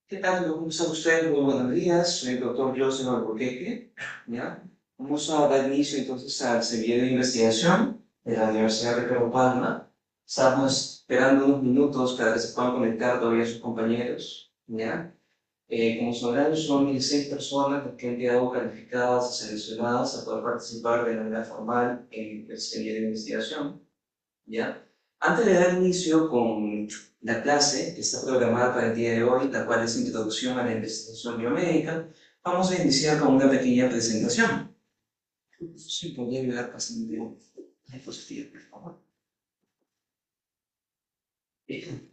¿Qué tal? ¿Cómo están ustedes? Muy buenos días. Soy el doctor Joseph Albuquerque. ¿Ya? Vamos a dar inicio entonces al semillero de investigación de la Universidad Ricardo Palma. Estamos esperando unos minutos para que se puedan conectar todavía sus compañeros. ¿Ya? Como sabrán, son 16 personas las que han quedado calificadas y seleccionadas a poder participar de manera formal en el semillero de investigación. ¿Ya? Antes de dar inicio con la clase que está programada para el día de hoy, la cual es Introducción a la Investigación Biomédica, vamos a iniciar con una pequeña presentación. Si podría ayudar pasando la diapositiva, por favor. Bien.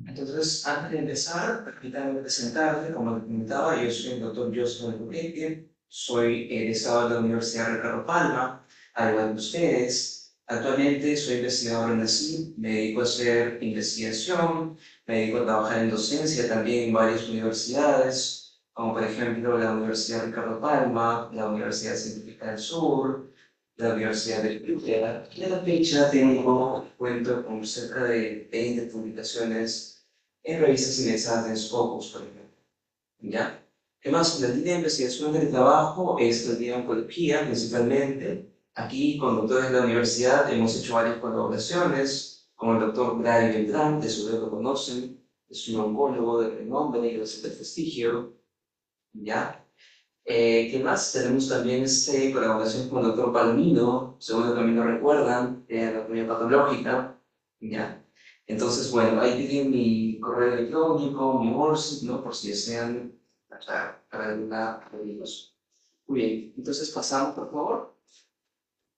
Entonces, antes de empezar, permítanme presentarme, como les comentaba, yo soy el doctor Joseph Enrique, soy egresado de la Universidad Ricardo Palma, al igual que ustedes. Actualmente soy investigador en la CIP, me dedico a hacer investigación, me dedico a trabajar en docencia también en varias universidades, como por ejemplo la Universidad Ricardo Palma, la Universidad Científica del Sur, la Universidad de Lluvia. Y a la fecha cuento con cerca de 20 publicaciones en revistas indexadas en Scopus, por ejemplo. ¿Ya? ¿Qué más? La línea de investigación del trabajo es la línea de oncología, principalmente. Aquí, con doctores de la universidad, hemos hecho varias colaboraciones, con el doctor Gray Beltrán, de su lo conocen, es un oncólogo de renombre y de prestigio. ¿Ya? ¿Qué más? Tenemos también colaboración con el doctor Palomino, seguro también lo recuerdan, de anatomía patológica, ¿ya? Entonces, bueno, ahí tienen mi correo electrónico, mi bolsa, ¿no? Por si desean para alguna pregunta. Muy bien, entonces pasamos, por favor.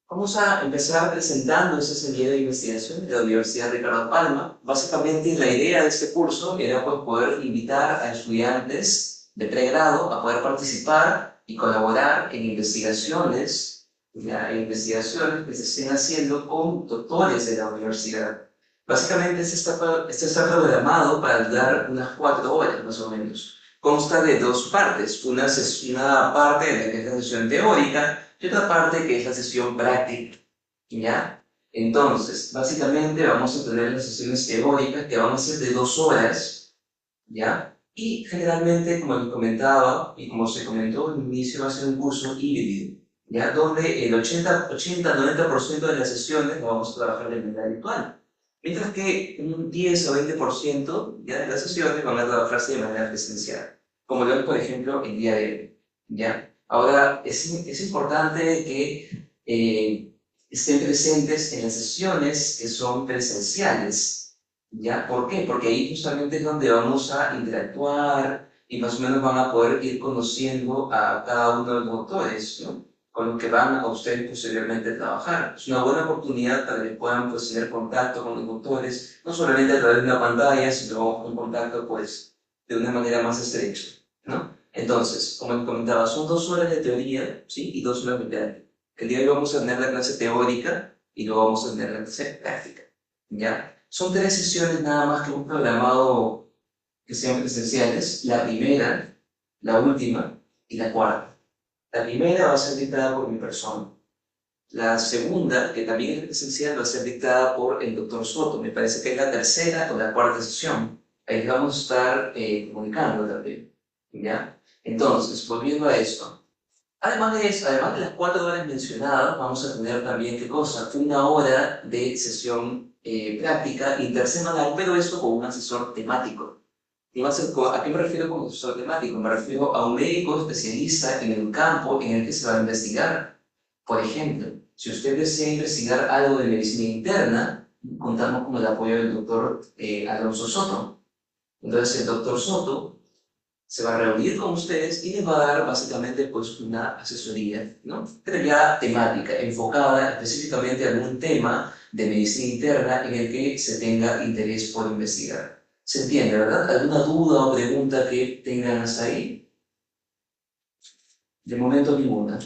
Vamos a empezar presentando ese semillero de investigación de la Universidad Ricardo Palma. Básicamente, la idea de este curso era pues, poder invitar a estudiantes de pregrado a poder participar y colaborar en investigaciones, ya, en investigaciones que se estén haciendo con doctores de la universidad. Básicamente, este está programado para durar unas 4 horas más o menos. Consta de dos partes. Una parte de la que es la sesión teórica y otra parte que es la sesión práctica, ¿ya? Entonces, básicamente vamos a tener las sesiones teóricas que van a ser de 2 horas, ¿ya? Y generalmente, como les comentaba, y como se comentó al inicio, va a ser un curso híbrido, ¿ya? Donde el 80-90% de las sesiones lo vamos a trabajar de manera virtual, mientras que un 10 o 20% ya de las sesiones van a trabajarse de manera presencial, como lo es, por ejemplo, el día de hoy, ¿ya? Ahora, es importante que estén presentes en las sesiones que son presenciales, ¿ya? ¿Por qué? Porque ahí justamente es donde vamos a interactuar y más o menos van a poder ir conociendo a cada uno de los autores, ¿no? Con los que van a ustedes posteriormente a trabajar. Es una buena oportunidad para que puedan pues, tener contacto con los autores, no solamente a través de una pantalla, sino un contacto pues, de una manera más estrecha, ¿no? Entonces, como les comentaba, son 2 horas de teoría, ¿sí? Y 2 horas de práctica. El día de hoy vamos a tener la clase teórica y luego vamos a tener la clase práctica, ¿ya? Son 3 sesiones nada más que hemos programado que sean presenciales. La primera, la última y la cuarta. La primera va a ser dictada por mi persona. La segunda, que también es presencial, va a ser dictada por el doctor Soto. Me parece que es la tercera o la cuarta sesión. Ahí vamos a estar comunicando también, ¿ya? Entonces, volviendo a esto. Además de eso, además de las 4 horas mencionadas, vamos a tener también, ¿qué cosa? 1 hora de sesión práctica intersemanal, pero esto con un asesor temático. ¿A qué me refiero con asesor temático? Me refiero a un médico especialista en el campo en el que se va a investigar. Por ejemplo, si usted desea investigar algo de medicina interna, contamos con el apoyo del doctor Alonso Soto. Entonces, el doctor Soto se va a reunir con ustedes y les va a dar básicamente pues una asesoría, ¿no? Pero ya temática, enfocada específicamente a algún tema de medicina interna en el que se tenga interés por investigar. ¿Se entiende, verdad? ¿Alguna duda o pregunta que tengan hasta ahí? De momento ninguna.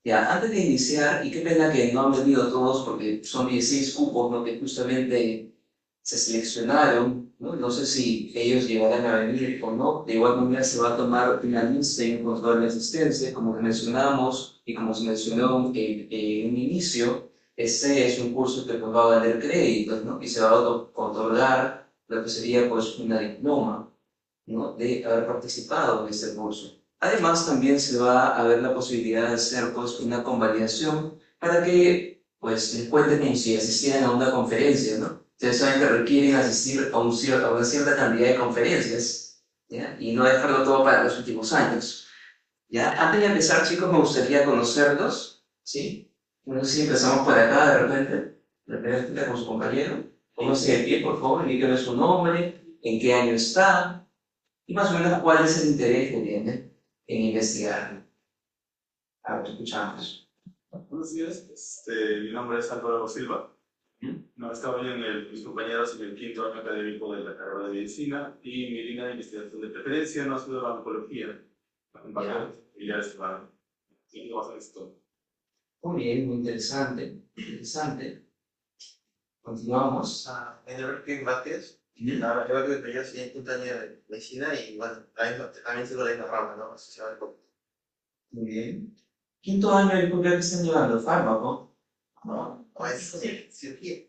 Ya, antes de iniciar, y qué pena que no han venido todos porque son 16 cupos, ¿no? Que justamente se seleccionaron, ¿no? No sé si ellos llegarán a venir o no. De igual manera se va a tomar una lista y un control de asistencia, como mencionamos y como se mencionó en un inicio. Este es un curso que nos va a valer créditos, ¿no? Y se va a otorgar lo que sería pues una diploma, ¿no? De haber participado en este curso. Además, también se va a ver la posibilidad de hacer pues una convalidación para que pues les cuenten como si asistieran a una conferencia, ¿no? Ustedes saben que requieren asistir a, a una cierta cantidad de conferencias, ¿ya? Y no dejarlo todo para los últimos años, ¿ya? Antes de empezar, chicos, me gustaría conocerlos, ¿sí? No sé si empezamos por acá de repente con su compañero. Pónganse de pie, por favor, díganme su nombre, en qué año está, y más o menos cuál es el interés que tiene en investigar. A ver, escuchamos. Buenos días, mi nombre es Álvaro Silva. No, estoy mis compañeros en el quinto año académico de la carrera de medicina y mi línea de investigación de preferencia no ha sido la oncología. Y ya se va a hacer esto. Muy bien, muy interesante. Interesante. Continuamos. Mi nombre es Kevin Vázquez. Yo creo que yo soy en quinto año de medicina y bueno, también sigo la misma rama, ¿no? Asociado al COVID. Muy bien. Quinto año, ¿y por qué están llevando fármaco? No, es cirugía.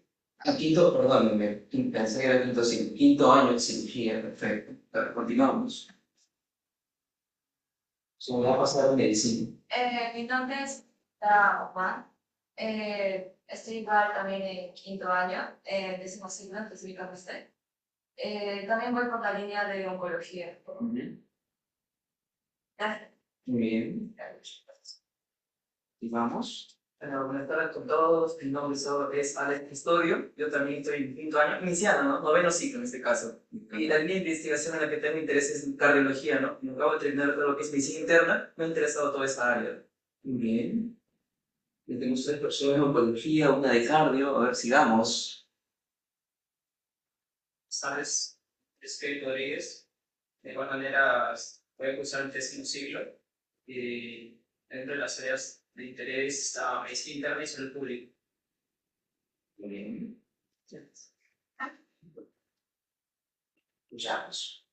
Quinto, perdónenme, pensé que era quinto, sí. Quinto año de cirugía, perfecto. Pero continuamos. Se me va a pasar en medicina. Mi nombre es Tara Juan. Estoy igual también en quinto año, décimo siglo, específicamente. También voy por la línea de oncología. Gracias. Muy bien. Y vamos. Bueno, buenas tardes con todos. Mi nombre es Alex Custodio. Yo también estoy en quinto año, iniciando, ¿no? Noveno ciclo en este caso. Y la línea de investigación en la que tengo interés es en cardiología, ¿no? Y acabo de terminar todo lo que es medicina interna. Me ha interesado toda esta área. Muy bien. Ya tenemos 3 personas de oncología, una de cardio. A ver, sigamos. ¿Sabes? Es que Rodríguez, de igual manera, voy a cursar el décimo siglo y dentro de las áreas de interés está medicina interna y salud pública. Muy bien. Escuchamos.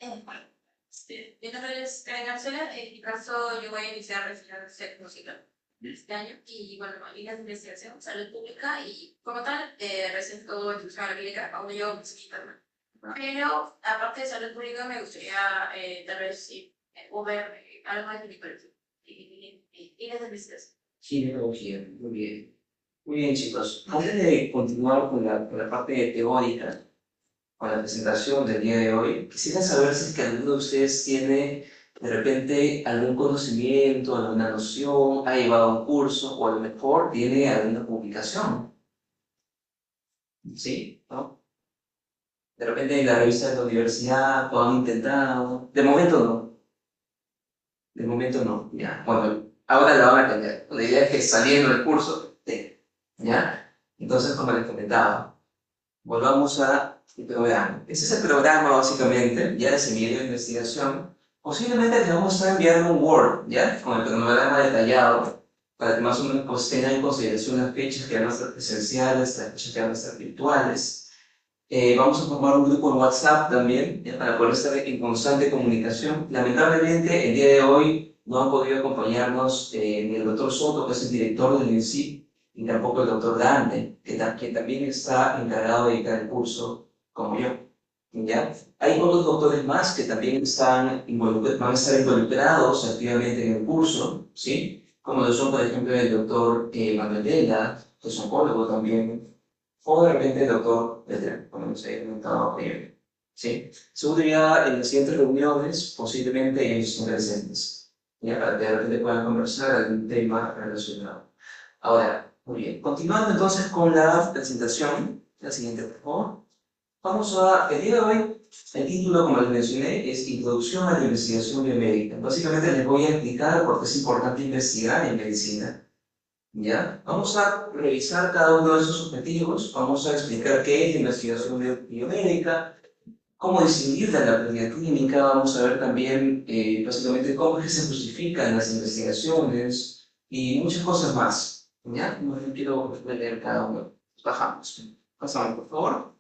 Mi nombre es Karen Arcela. En mi caso, yo voy a iniciar el séptimo ciclo este año. Y bueno, líneas de investigación, salud pública y como tal, recento introducción a la clínica, aún yo medicina interna. Pero aparte de salud pública, me gustaría tal vez sí, ver algo más de mi colegio. Líneas de investigación. Ginecología, muy bien. Muy bien, chicos. Antes de continuar con la parte teórica, con la presentación del día de hoy, quisiera saber si es que alguno de ustedes tiene de repente algún conocimiento, alguna noción, ha llevado un curso o a lo mejor tiene alguna publicación. ¿Sí? ¿No? De repente en la revista de la universidad lo han intentado. De momento no. De momento no. Ya. Bueno, ahora la van a tener. La idea es que saliendo del curso, ¿ya? Entonces, como les comentaba, volvamos a el programa. Ese es el programa, básicamente, ya de semillero de investigación. Posiblemente les vamos a estar enviando un Word, ¿ya? Con el programa detallado, para que más o menos pues, tengan en consideración las fechas que van a ser presenciales, las fechas que van a ser virtuales. Vamos a formar un grupo en WhatsApp también, ¿ya? Para poder estar en constante comunicación. Lamentablemente, el día de hoy no ha podido acompañarnos ni el doctor Soto, que es el director del INSI, ni tampoco el doctor Dante, que también está encargado de dictar el curso, como yo. ¿Ya? Hay otros doctores más que también van a estar involucrados activamente en el curso, ¿sí? Como lo son, por ejemplo, el doctor Manuel Vela, que es oncólogo también, o de repente el doctor Beltrán, como nos he comentado anteriormente, ¿sí? Seguro ya en las siguientes reuniones, posiblemente ellos estén presentes, ¿ya? Para que de repente puedan conversar algún tema relacionado. Ahora, muy bien, continuando entonces con la presentación, la siguiente, por favor. Vamos a, el día de hoy, el título, como les mencioné, es Introducción a la Investigación Biomédica. Básicamente les voy a explicar por qué es importante investigar en medicina. ¿Ya? Vamos a revisar cada uno de esos objetivos, vamos a explicar qué es la investigación biomédica, cómo distinguirla en la práctica clínica, vamos a ver también básicamente cómo es que se justifican las investigaciones y muchas cosas más. ¿Ya? No quiero leer cada uno. Pasamos, por favor.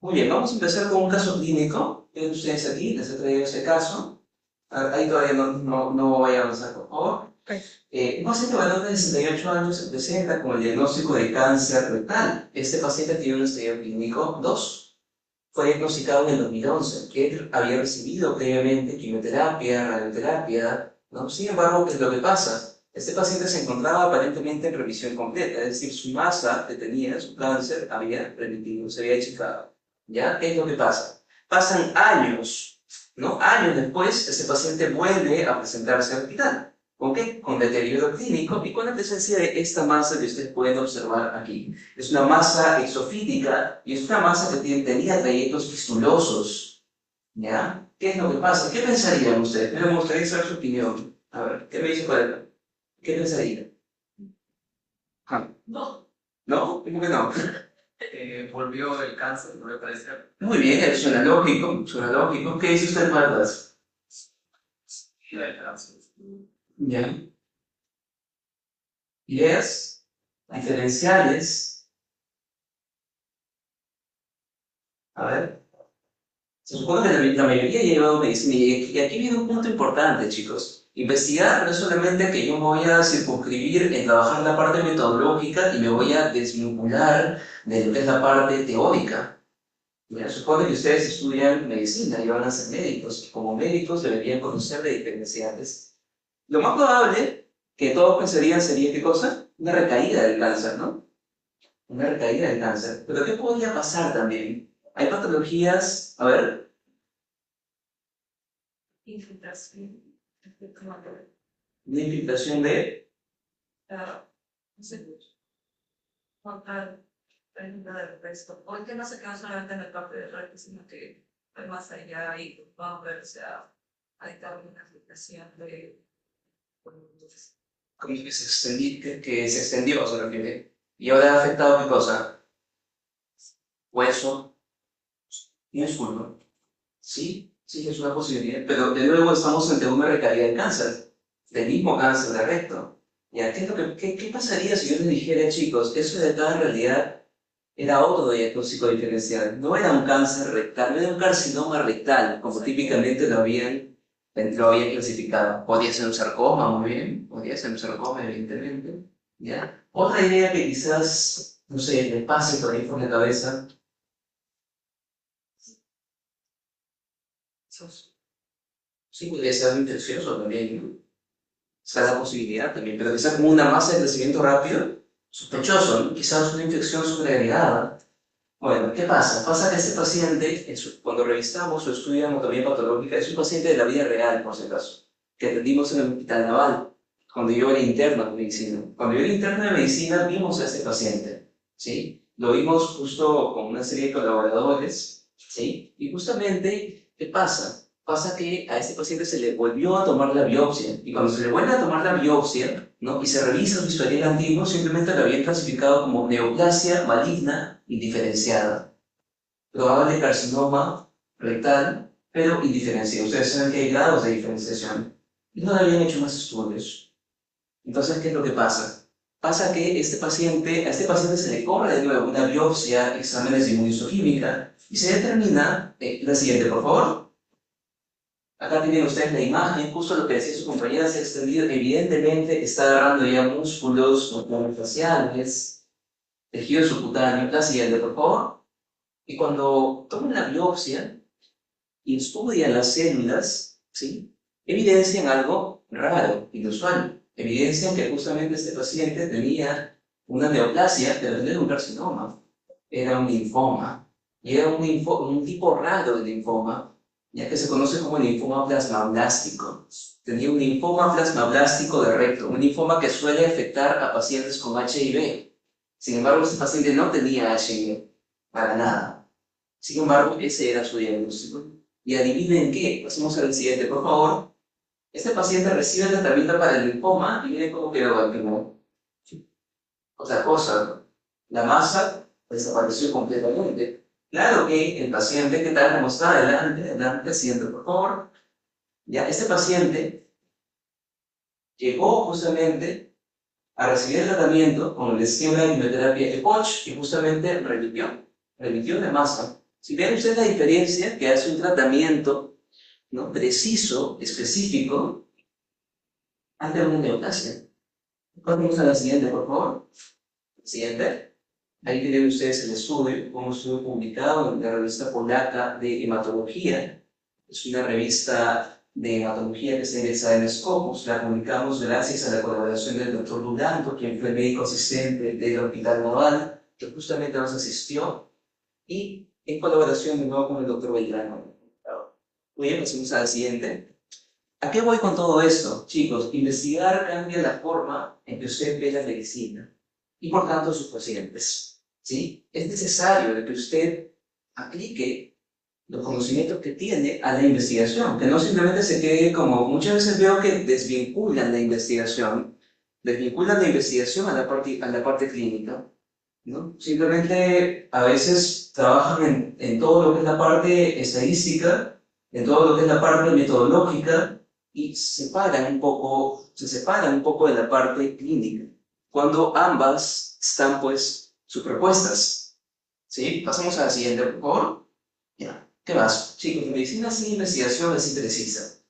Muy bien, vamos a empezar con un caso clínico. Ven ustedes aquí, les he traído este caso. Ahí todavía no voy a avanzar, por favor. Un paciente mayor de 68 años se presenta con el diagnóstico de cáncer rectal. Este paciente tiene un estadio clínico 2. fue diagnosticado en el 2011, que él había recibido previamente quimioterapia, radioterapia, ¿no? Sin embargo, ¿qué es lo que pasa? Este paciente se encontraba aparentemente en remisión completa, es decir, su masa que tenía, su cáncer, había remitido, se había achicado. ¿Ya? ¿Qué es lo que pasa? Pasan años, ¿no? Años después, este paciente vuelve a presentarse al hospital. ¿Con qué? Con deterioro clínico y con la presencia de esta masa que ustedes pueden observar aquí. Es una masa exofítica y es una masa que tenía trayectos fistulosos. ¿Ya? ¿Qué es lo que pasa? ¿Qué pensarían ustedes? Pero me gustaría saber su opinión. A ver, ¿qué me dice Juanita? ¿Qué pensaría? Ah, No. ¿no? ¿Cómo que no? Volvió el cáncer, volvió a aparecer. Muy bien, suena lógico, suena lógico. ¿Qué dice usted, Martas? Y el cáncer. Ya. Yes. Diferenciales. A ver. Se supone que la mayoría ha llevado medicina y aquí viene un punto importante, chicos. Investigar no es solamente que yo me voy a circunscribir en trabajar la parte metodológica y me voy a desvincular de lo que es la parte teórica. Mira, supone que ustedes estudian medicina y van a ser médicos, y como médicos deberían conocer de diferenciales. Lo más probable que todos pensarían sería, ¿qué cosa? Una recaída del cáncer, ¿no? Una recaída del cáncer. Pero ¿qué podría pasar también? Hay patologías, a ver, Infiltración. una infiltración de... No sé. Contar del resto. Porque no se queda solamente en el parte del resto, sino que va más allá y vamos a ver, o sea, hay también una aplicación de. Como que se extendió, se refiere. Y ahora ha afectado qué cosa? Hueso, músculo. Sí, sí, es una posibilidad. Pero de nuevo estamos ante una recaída del cáncer, del mismo cáncer de recto. ¿Ya? ¿Qué pasaría si yo les dijera, chicos, eso de acá en realidad era otro diagnóstico diferencial? No era un cáncer rectal, no era un carcinoma rectal, como típicamente lo habían clasificado. Podía ser un sarcoma, muy bien, podía ser un sarcoma, evidentemente. ¿Ya? Otra idea que quizás, no sé, le pase por ahí por la cabeza. Sí, podría ser algo infeccioso también, ¿no? Está la posibilidad también, pero quizás como una masa de crecimiento rápido, sospechoso, ¿no? Quizás una infección sobreagregada. Bueno, ¿qué pasa? Pasa que este paciente, cuando revisamos su estudio de anatomía patológica, es un paciente de la vida real, por si acaso, que atendimos en el Hospital Naval, cuando yo era interno de medicina. Cuando yo era interno de medicina, vimos a este paciente, ¿sí? Lo vimos justo con una serie de colaboradores, ¿sí? Y justamente, ¿qué pasa? Pasa que a este paciente se le volvió a tomar la biopsia, y cuando se le vuelve a tomar la biopsia, ¿no? Y se revisa su historial antiguo, simplemente lo habían clasificado como neoplasia maligna indiferenciada, probable carcinoma rectal, pero indiferenciado. Ustedes saben que hay grados de diferenciación. Y no le habían hecho más estudios. Entonces, ¿qué es lo que pasa? Pasa que a este paciente se le cobra de nuevo una biopsia, exámenes de inmunistoquímica, y se determina, la siguiente, por favor. Acá tienen ustedes la imagen, justo lo que decía su compañera, se ha extendido, evidentemente está agarrando ya músculos faciales, tejido subcutáneo, la siguiente, por favor. Y cuando toman la biopsia y estudian las células, ¿sí? Evidencian algo raro, inusual. Evidencian que justamente este paciente tenía una neoplasia, pero no era un carcinoma, era un linfoma. Y era un tipo raro de linfoma, ya que se conoce como linfoma plasmablástico. Tenía un linfoma plasmablástico de recto, un linfoma que suele afectar a pacientes con HIV. Sin embargo, este paciente no tenía HIV, para nada. Sin embargo, ese era su diagnóstico. Y adivinen qué, pasemos al siguiente, por favor. Este paciente recibe el tratamiento para el linfoma y miren cómo quedó al final. Otra cosa, ¿no? La masa desapareció completamente. Claro que el paciente, ¿qué tal? ¿Cómo está? Adelante, siguiente, por favor. Ya, este paciente llegó justamente a recibir el tratamiento con el esquema de quimioterapia EPOCH y justamente remitió de masa. Si ven ustedes la diferencia que hace un tratamiento, ¿no? Preciso, específico, ante una neoplasia. Vamos a la siguiente, por favor. Siguiente. Ahí tienen ustedes el estudio, un estudio publicado en la revista polaca de hematología. Es una revista de hematología que está ingresada en Scopus. La publicamos gracias a la colaboración del doctor Duranto, quien fue médico asistente del Hospital Naval, que justamente nos asistió, y en colaboración de nuevo con el doctor Beltrán. Muy bien, pasemos a la siguiente. ¿A qué voy con todo esto? Chicos, investigar cambia la forma en que usted ve la medicina y por tanto sus pacientes. ¿Sí? Es necesario de que usted aplique los conocimientos que tiene a la investigación, que no simplemente se quede como muchas veces veo que desvinculan la investigación a la parte clínica, ¿no? Simplemente a veces trabajan en todo lo que es la parte estadística, en todo lo que es la parte metodológica, y se separan un poco de la parte clínica, cuando ambas están pues superpuestas. ¿Sí? Pasamos a la siguiente, por favor. Ya. ¿Qué más? Chicos, medicina sin investigación es imprecisa.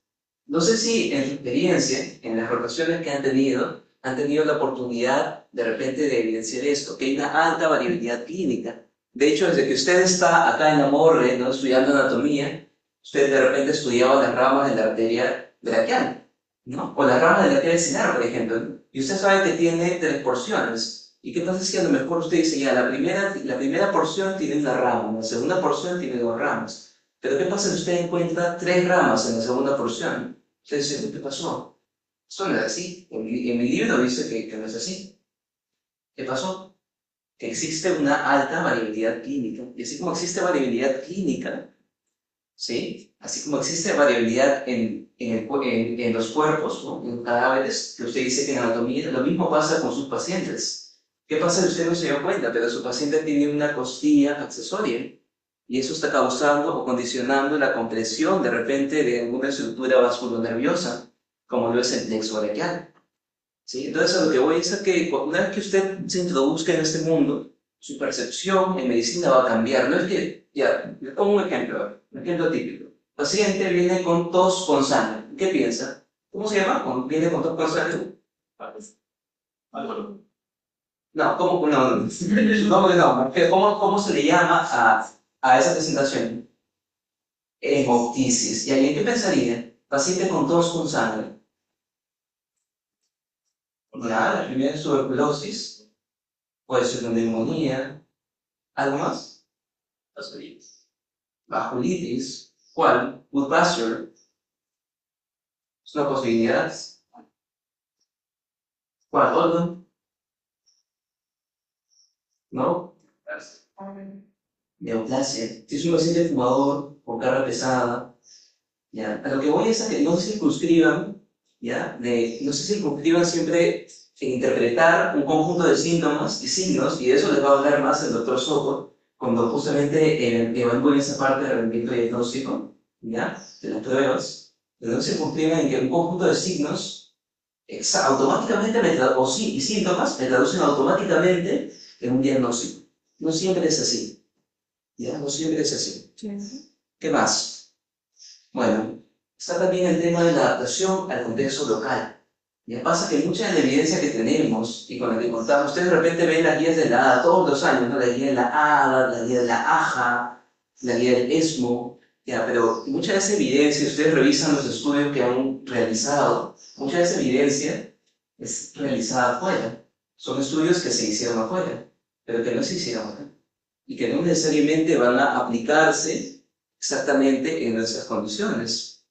No sé si en su experiencia, en las rotaciones que han tenido la oportunidad de repente de evidenciar esto, que hay una alta variabilidad clínica. De hecho, desde que usted está acá en la Morre, ¿no?, estudiando anatomía, usted de repente estudiaba las ramas de la arteria braquial, ¿no? O las ramas de la arteria cenar, por ejemplo, ¿no? Y usted sabe que tiene 3 porciones. ¿Y qué pasa si a lo mejor usted dice, ya, la primera porción tiene una rama, la segunda porción tiene 2 ramas? Pero ¿qué pasa si usted encuentra 3 ramas en la segunda porción? Usted dice, ¿qué pasó? Esto no es así. En mi libro dice que no es así. ¿Qué pasó? Que existe una alta variabilidad clínica. Y así como existe variabilidad clínica, ¿sí? Así como existe variabilidad en los cuerpos, ¿no?, en cadáveres, que usted dice que en anatomía, lo mismo pasa con sus pacientes. ¿Qué pasa si usted no se dio cuenta, pero su paciente tiene una costilla accesoria? Y eso está causando o condicionando la compresión de repente de alguna estructura vasculonerviosa, como lo es el plexo braquial. ¿Sí? Entonces, a lo que voy es a que una vez que usted se introduzca en este mundo, su percepción en medicina va a cambiar. No es que, ya, le pongo un ejemplo típico. El paciente viene con tos con sangre. ¿Qué piensa? ¿Cómo se llama? Viene con tos con sangre. Álvaro. No, ¿cómo? No. ¿Cómo se le llama a esa presentación? Hemoptisis. ¿Y alguien qué pensaría? Paciente con tos con sangre. Ya, la primera es tuberculosis, puede ser una neumonía. ¿Algo más? Vasculitis. ¿Cuál? Woodbuster. Es una posibilidad. ¿Cuál? ¿Oldo? ¿No? Neoplasia. Si es un paciente fumador con carga pesada, ¿ya? A lo que voy es a que no se circunscriban, ¿ya? No se circunscriban siempre en interpretar un conjunto de síntomas y signos, y de eso les va a hablar más el doctor Soto, cuando justamente evalúen esa parte del rendimiento diagnóstico, ¿ya?, de las pruebas. Pero no se circunscriban en que un conjunto de signos automáticamente y síntomas me traducen automáticamente en un diagnóstico. No siempre es así, ¿ya? No siempre es así. ¿Qué más? Bueno, está también el tema de la adaptación al contexto local. Ya pasa que mucha de la evidencia que tenemos y con la que contamos, ustedes de repente ven las guías de la ADA todos los años, ¿no? La guía de la ADA, la guía de la AJA, la guía del ESMO, ya, pero mucha de esa evidencia, ustedes revisan los estudios que han realizado, mucha de esa evidencia es realizada afuera. Son estudios que se hicieron afuera, pero que no se hicieron acá. Y que no necesariamente van a aplicarse exactamente en nuestras condiciones.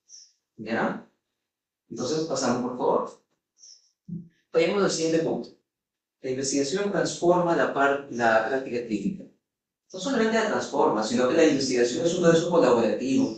¿Ya? Entonces, pasamos por favor. Vayamos al siguiente punto. La investigación transforma la práctica clínica. No solamente la transforma, sino que la investigación es un proceso colaborativo.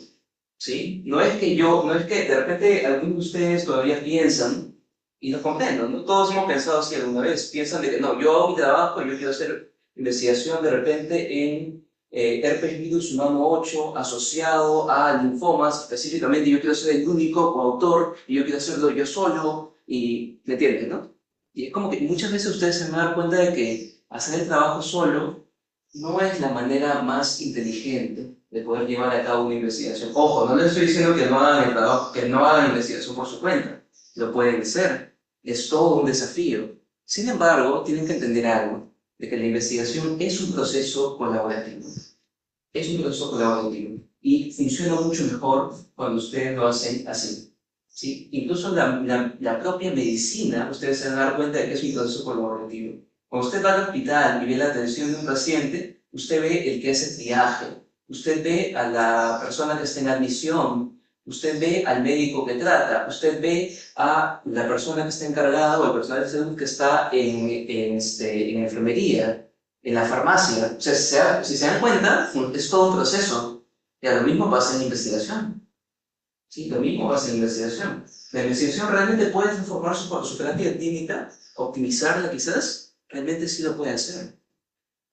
¿Sí? No es que de repente algunos de ustedes todavía piensan, y lo comprendo, ¿no? Todos hemos pensado así alguna vez, piensan de que no, yo hago mi trabajo, yo quiero hacer investigación de repente en herpes virus humano 8 asociado a linfomas, específicamente yo quiero ser el único coautor, y yo quiero hacerlo yo solo, y ¿me entienden, no? Y es como que muchas veces ustedes se van a dar cuenta de que hacer el trabajo solo no es la manera más inteligente de poder llevar a cabo una investigación. Ojo, no les estoy diciendo que no hagan el trabajo, que no hagan investigación por su cuenta. Lo pueden hacer. Es todo un desafío. Sin embargo, tienen que entender algo. de que la investigación es un proceso colaborativo. Es un proceso colaborativo y funciona mucho mejor cuando ustedes lo hacen así. ¿Sí? Incluso la propia medicina, ustedes se van a dar cuenta de que es un proceso colaborativo. Cuando usted va al hospital y ve la atención de un paciente, usted ve el que hace triaje, usted ve a la persona que está en admisión, usted ve al médico que trata, usted ve a la persona que está encargada o el personal de salud que está en enfermería, en la farmacia. O sea, si se dan cuenta, es todo un proceso. Y a lo mismo pasa en la investigación. Sí, lo mismo pasa en la investigación. La investigación realmente puede transformar su terapia clínica, optimizarla quizás, realmente sí lo puede hacer.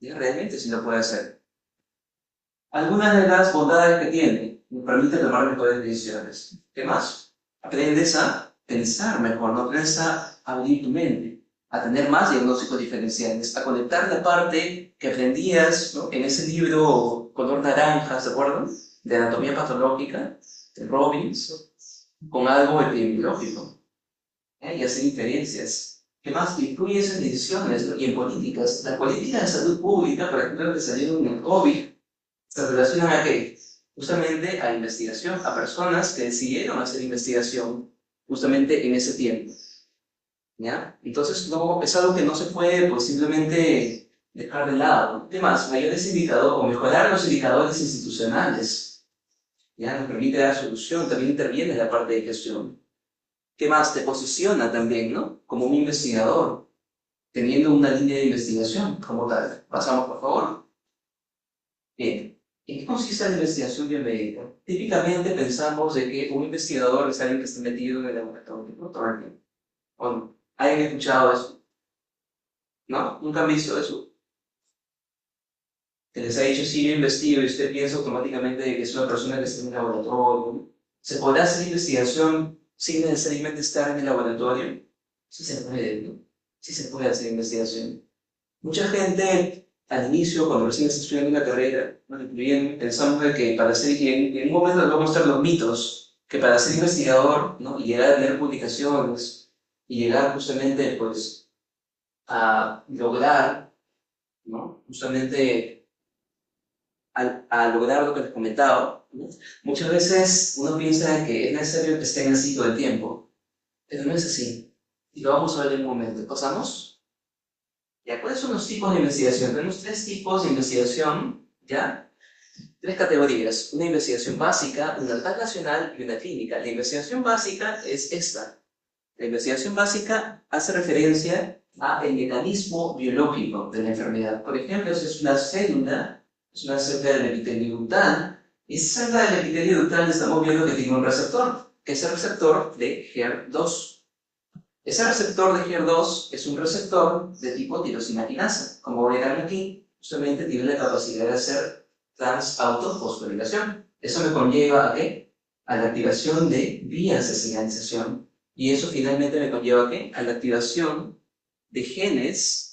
¿Ya? Realmente sí lo puede hacer. Algunas de las bondades que tiene, me permite tomar mejores decisiones. ¿Qué más? Aprendes a pensar mejor, no aprendes a abrir tu mente, a tener más diagnósticos diferenciales, a conectar la parte que aprendías, ¿no?, en ese libro color naranja, ¿se acuerdan? De anatomía patológica, de Robbins, con algo epidemiológico, y hacer diferencias. ¿Qué más? Influyes en decisiones, ¿no?, y en políticas. Las políticas de salud pública, por ejemplo, que salieron en el COVID, se relacionan a qué? Justamente a investigación, a personas que decidieron hacer investigación justamente en ese tiempo. ¿Ya? Entonces, no, es algo que no se puede pues, simplemente dejar de lado. Además, mayores indicadores o mejorar los indicadores institucionales. ¿Ya? Nos permite dar solución, también interviene en la parte de gestión. ¿Qué más? Te posiciona también, ¿no? Como un investigador, teniendo una línea de investigación como tal. Pasamos, por favor. Bien. ¿En qué consiste la investigación biomédica? Típicamente pensamos de que un investigador es alguien que está metido en el laboratorio, ¿no? Todo el tiempo. ¿O no? ¿Alguien ha escuchado eso? ¿No? ¿Nunca han visto eso? Que les ha dicho, sí, yo investigo, y usted piensa automáticamente que es una persona que está en el laboratorio. ¿Se podrá hacer investigación sin necesariamente estar en el laboratorio? Sí se puede, ¿no? Sí se puede hacer investigación. Mucha gente, al inicio, cuando recién está estudiando una carrera, ¿no?, incluyen, pensamos de que para ser, y en un momento les voy a mostrar los mitos, que para ser investigador, ¿no?, y llegar a leer publicaciones, y llegar justamente, pues, a lograr, ¿no?, justamente a lograr lo que les comentaba, ¿no? Muchas veces uno piensa que es necesario que estén así todo el tiempo, pero no es así. Y lo vamos a ver en un momento. ¿Pasamos? ¿Ya? ¿Cuáles son los tipos de investigación? Tenemos 3 tipos de investigación, ¿ya? 3 categorías. Una investigación básica, una translacional y una clínica. La investigación básica es esta. La investigación básica hace referencia al mecanismo biológico de la enfermedad. Por ejemplo, si es una célula del epitelio ductal, y esa célula del epitelio ductal estamos viendo que tiene un receptor, que es el receptor de HER2. Ese receptor de HER2 es un receptor de tipo tirosina quinasa. Como verán aquí, justamente tiene la capacidad de hacer trans-autofosforilación. Eso me conlleva ¿a qué? A la activación de vías de señalización. Y eso finalmente me conlleva ¿a qué? A la activación de genes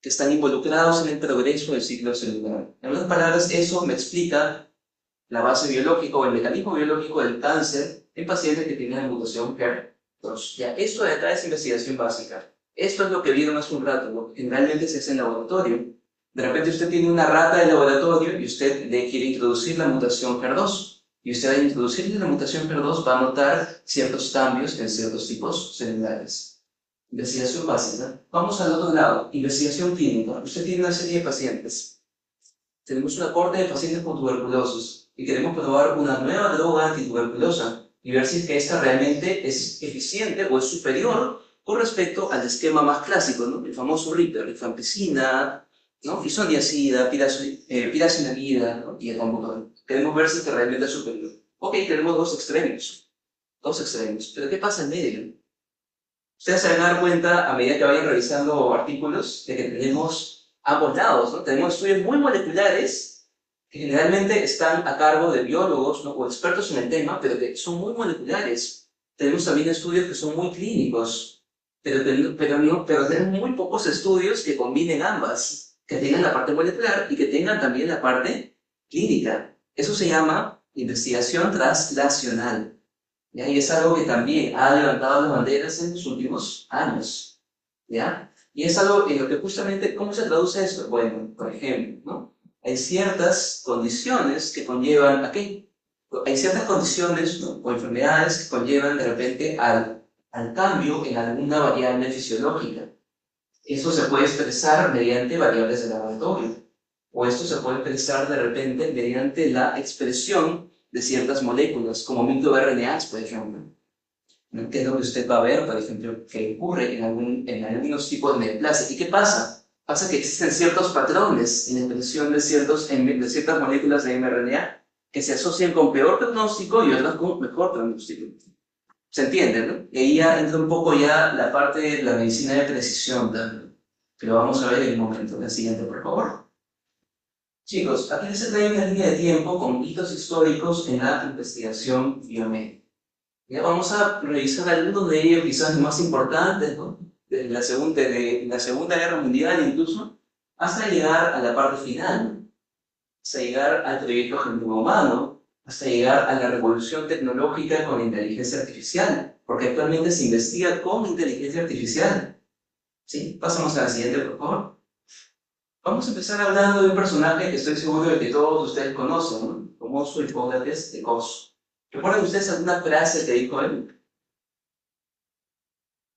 que están involucrados en el progreso del ciclo celular. En otras palabras, eso me explica la base biológica o el mecanismo biológico del cáncer en pacientes que tienen la mutación HER2. Ya, esto de acá es investigación básica. Esto es lo que vieron hace un rato, lo que generalmente se hace en laboratorio. De repente usted tiene una rata de laboratorio y usted le quiere introducir la mutación HER2. Y usted al introducirle la mutación HER2 va a notar ciertos cambios en ciertos tipos celulares. Investigación básica. Vamos al otro lado, investigación clínica. Usted tiene una serie de pacientes. Tenemos una corte de pacientes con tuberculosis y queremos probar una nueva droga antituberculosa y ver si es que esta realmente es eficiente o es superior con respecto al esquema más clásico, ¿no? El famoso RIPER, rifampicina, ¿no?, isoniazida, pirazinamida, ¿no?, y el computador. Queremos ver si es que realmente es superior. Ok, tenemos dos extremos. Pero ¿qué pasa en medio? Ustedes se van a dar cuenta, a medida que vayan revisando artículos, de que tenemos ambos lados, ¿no? Tenemos estudios muy moleculares, que generalmente están a cargo de biólogos, ¿no?, o expertos en el tema, pero que son muy moleculares. Tenemos también estudios que son muy clínicos, pero tenemos muy pocos estudios que combinen ambas, que tengan la parte molecular y que tengan también la parte clínica. Eso se llama investigación translacional. ¿Ya? Y es algo que también ha levantado las banderas en los últimos años. ¿Ya? Y es algo en lo que justamente, ¿cómo se traduce eso? Bueno, por ejemplo, ¿no? Hay ciertas condiciones que conllevan a qué? Hay ciertas condiciones, ¿no? O enfermedades que conllevan de repente al cambio en alguna variable fisiológica. Eso se puede expresar mediante variables de laboratorio, o esto se puede expresar de repente mediante la expresión de ciertas moléculas, como microRNAs, por ejemplo, ¿no? Que es lo que usted va a ver, por ejemplo, que ocurre en algunos tipos de neoplasia. ¿Y qué pasa? Pasa que existen ciertos patrones en la expresión de ciertas moléculas de mRNA que se asocian con peor pronóstico y otras con mejor pronóstico. ¿Se entiende, no? Y ahí ya entra un poco ya la parte de la medicina de precisión también, que lo vamos a ver en un momento. La siguiente, por favor. Chicos, aquí les trae una línea de tiempo con hitos históricos en la investigación biomédica. Ya vamos a revisar algunos de ellos, quizás los más importantes, ¿no? De la Segunda Guerra Mundial incluso, hasta llegar a la parte final, ¿no? Hasta llegar al proyecto genoma humano, hasta llegar a la revolución tecnológica con inteligencia artificial, porque actualmente se investiga con inteligencia artificial. ¿Sí? Pasamos a la siguiente, por favor. Vamos a empezar hablando de un personaje que estoy seguro de que todos ustedes conocen, ¿no? Famoso Hipócrates de Cos. ¿Recuerdan ustedes alguna frase que dijo él?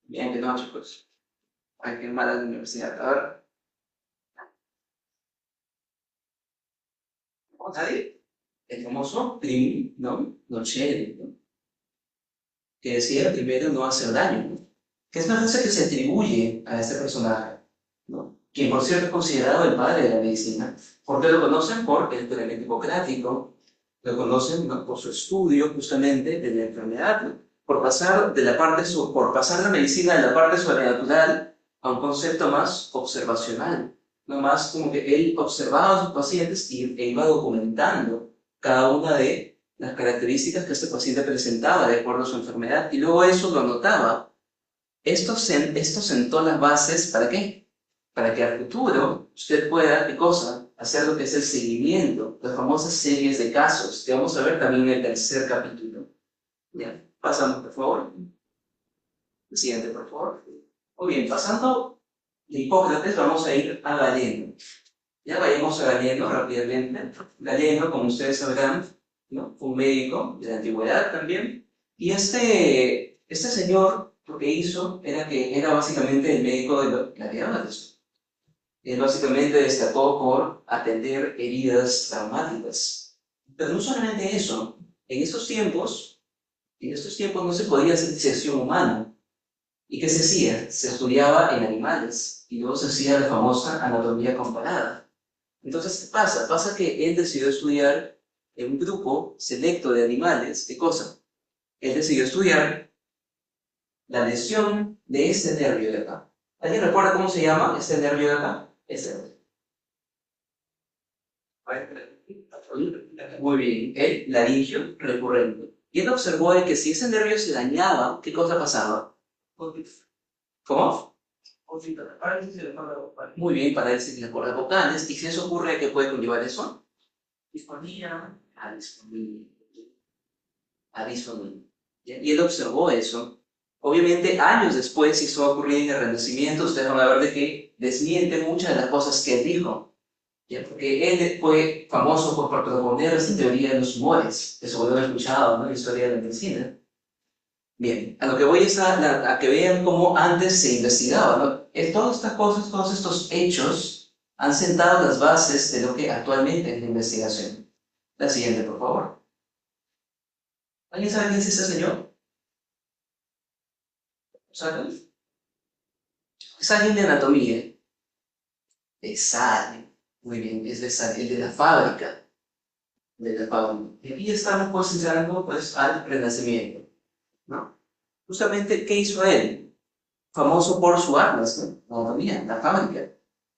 Bien, que no, chicos. Hay que ir mal a la universidad. A ver. ¿Nadie? El famoso Plim, ¿no? Noceri, ¿no? Que decía primero no hacer daño, ¿no? Que es una frase que se atribuye a este personaje, ¿no? Quien por cierto es considerado el padre de la medicina. ¿Por qué lo conocen? Por el juramento hipocrático. Lo conocen, ¿no? Por su estudio justamente de la enfermedad, ¿no? Por pasar por pasar la medicina de la parte sobrenatural a un concepto más observacional, no más como que él observaba a sus pacientes e iba documentando cada una de las características que este paciente presentaba de acuerdo a su enfermedad, y luego eso lo anotaba. Esto sentó las bases, ¿para qué? Para que al futuro usted pueda, ¿qué cosa? Hacer lo que es el seguimiento, las famosas series de casos, que vamos a ver también en el tercer capítulo. Ya, pasamos, por favor. El siguiente, por favor. Muy bien, pasando de Hipócrates, vamos a ir a Galeno. Ya vayamos a Galeno rápidamente. Galeno, como ustedes sabrán, ¿no? Fue un médico de la antigüedad también. Y este señor, lo que hizo era que era básicamente el médico de los gladiadores. Él básicamente destacó por atender heridas traumáticas. Pero no solamente eso. En estos tiempos no se podía hacer disección humana. ¿Y qué se hacía? Se estudiaba en animales y luego se hacía la famosa anatomía comparada. Entonces, ¿qué pasa? Pasa que él decidió estudiar en un grupo selecto de animales. ¿Qué cosa? Él decidió estudiar la lesión de este nervio de acá. ¿Alguien recuerda cómo se llama este nervio de acá? Este. Muy bien, el laringio recurrente. Y él observó de que si ese nervio se dañaba, ¿qué cosa pasaba? ¿Cómo? Muy bien, parálisis de las cuerdas vocales. ¿Y si eso ocurre, qué puede conllevar eso? Disfonía. Disfonía. Y él observó eso. Obviamente, años después, si eso va a ocurrir en el Renacimiento, ustedes van a ver de que desmiente muchas de las cosas que él dijo. ¿Ya? Porque él fue famoso por proponer esta teoría de los humores. Eso lo han escuchado, ¿no? En la historia de la medicina. Bien, a lo que voy es a que vean cómo antes se investigaba, ¿no? Todas estas cosas, todos estos hechos han sentado las bases de lo que actualmente es la investigación. La siguiente, por favor. ¿Alguien sabe quién es ese señor? ¿Saben? Es alguien de anatomía. De Sal. Muy bien, es de Sal, el de la fábrica. De la fábrica. Y aquí estamos pues entrando pues, al Renacimiento, ¿no? Justamente, ¿qué hizo él? Famoso por su atlas, ¿no? La anatomía, la fábrica,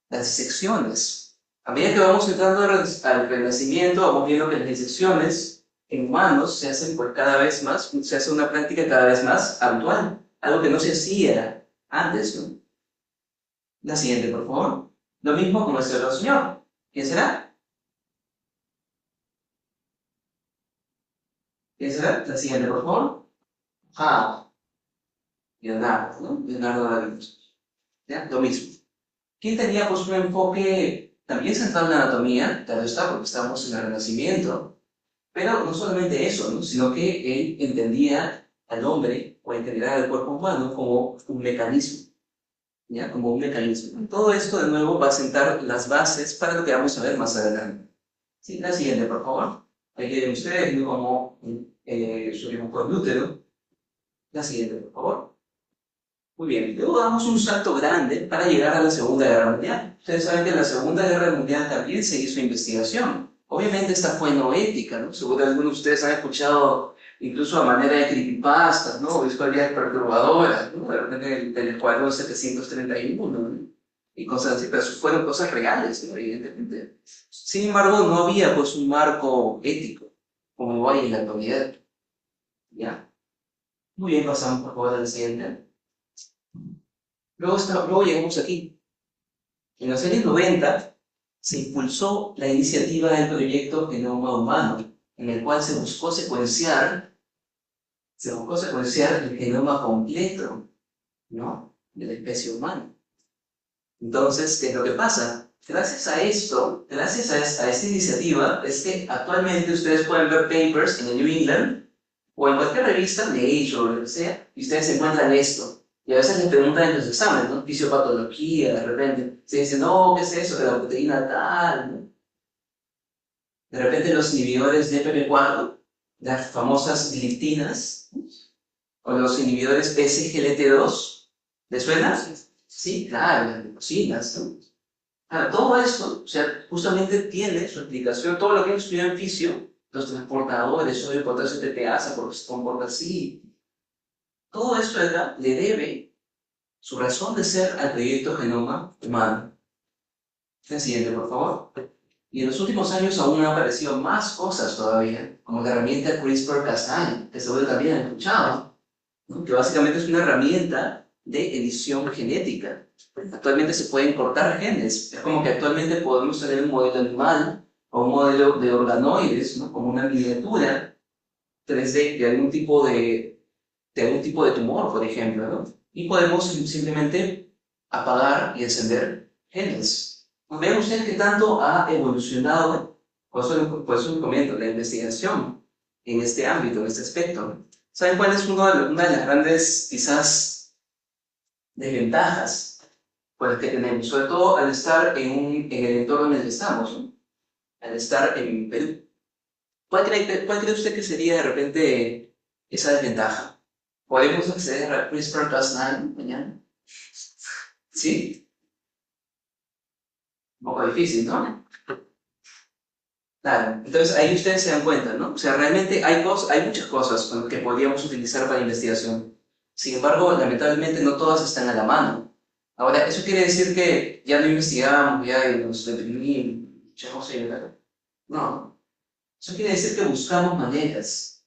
las disecciones. A medida que vamos entrando al Renacimiento, vamos viendo que las disecciones en humanos se hacen pues, cada vez más, se hace una práctica cada vez más habitual, algo que no se hacía antes, ¿no? La siguiente, por favor. Lo mismo con nuestro Señor. ¿Quién será? ¿Quién será? La siguiente, por favor. Ah, Leonardo, ¿no? Leonardo da Vinci. ¿Ya? Lo mismo. ¿Quién tenía pues un enfoque también centrado en la anatomía? Claro está, porque estamos en el Renacimiento. Pero no solamente eso, ¿no? Sino que él entendía al hombre o en general al cuerpo humano como un mecanismo, ¿ya? Como un mecanismo. Todo esto de nuevo va a sentar las bases para lo que vamos a ver más adelante. Sí, la siguiente, por favor. Aquí ven ustedes viendo cómo subimos por el útero. La siguiente, por favor. Muy bien, luego damos un salto grande para llegar a la Segunda Guerra Mundial. Ustedes saben que en la Segunda Guerra Mundial también se hizo investigación. Obviamente esta fue no ética, ¿no? Seguro algunos de ustedes han escuchado incluso a manera de creepypastas, ¿no? Historias perturbadoras, ¿no? De repente del Escuadrón 731, ¿no? Y cosas así, pero eso fueron cosas reales, ¿no? Evidentemente. Sin embargo, no había pues un marco ético, como hay en la actualidad. ¿Ya? Muy bien, pasamos por favor al siguiente. Luego llegamos aquí. En los años 90 se impulsó la iniciativa del proyecto Genoma Humano, en el cual se buscó secuenciar el genoma completo, ¿no? De la especie humana. Entonces, ¿qué es lo que pasa? Gracias a esto, gracias a esta iniciativa, es que actualmente ustedes pueden ver papers en el New England o en cualquier revista, Nature o lo que sea, y ustedes encuentran esto. Y a veces les preguntan en los exámenes, ¿no? Fisiopatología, de repente. Se dicen, no, ¿qué es eso? De la proteína tal, ¿no? De repente los inhibidores de PP4, las famosas gliptinas, o los inhibidores SGLT2, ¿les suena? Sí, claro, las leucocinas, ¿no? Ahora, todo esto, o sea, justamente tiene su explicación, todo lo que hemos estudiado en fisio, los transportadores, sodio, potasio, TPasa, porque se comporta así. Todo esto de acá le debe su razón de ser al proyecto Genoma Humano. La siguiente, por favor. Y en los últimos años aún han aparecido más cosas todavía, como la herramienta CRISPR-Cas9, que seguro también han escuchado, ¿no? Que básicamente es una herramienta de edición genética. Actualmente se pueden cortar genes. Es como que actualmente podemos tener un modelo animal o un modelo de organoides, ¿no? Como una miniatura 3D de algún tipo de tumor, por ejemplo, ¿no? Y podemos simplemente apagar y encender genes. Vean ustedes qué tanto ha evolucionado, por eso les comento, la investigación en este ámbito, en este aspecto. ¿Saben cuál es una de las grandes, quizás, desventajas pues, que tenemos? Sobre todo al estar en el entorno en el que estamos, ¿no? Al estar en Perú. ¿Cuál cree usted que sería de repente esa desventaja? ¿Podemos acceder a CRISPR-Cas9 mañana? ¿Sí? Un poco difícil, ¿no? Claro, entonces ahí ustedes se dan cuenta, ¿no? O sea, realmente hay muchas cosas que podríamos utilizar para investigación. Sin embargo, lamentablemente no todas están a la mano. Ahora, ¿eso quiere decir que ya no investigamos, ya nos deprimimos, echamos a llorar? No. Eso quiere decir que buscamos maneras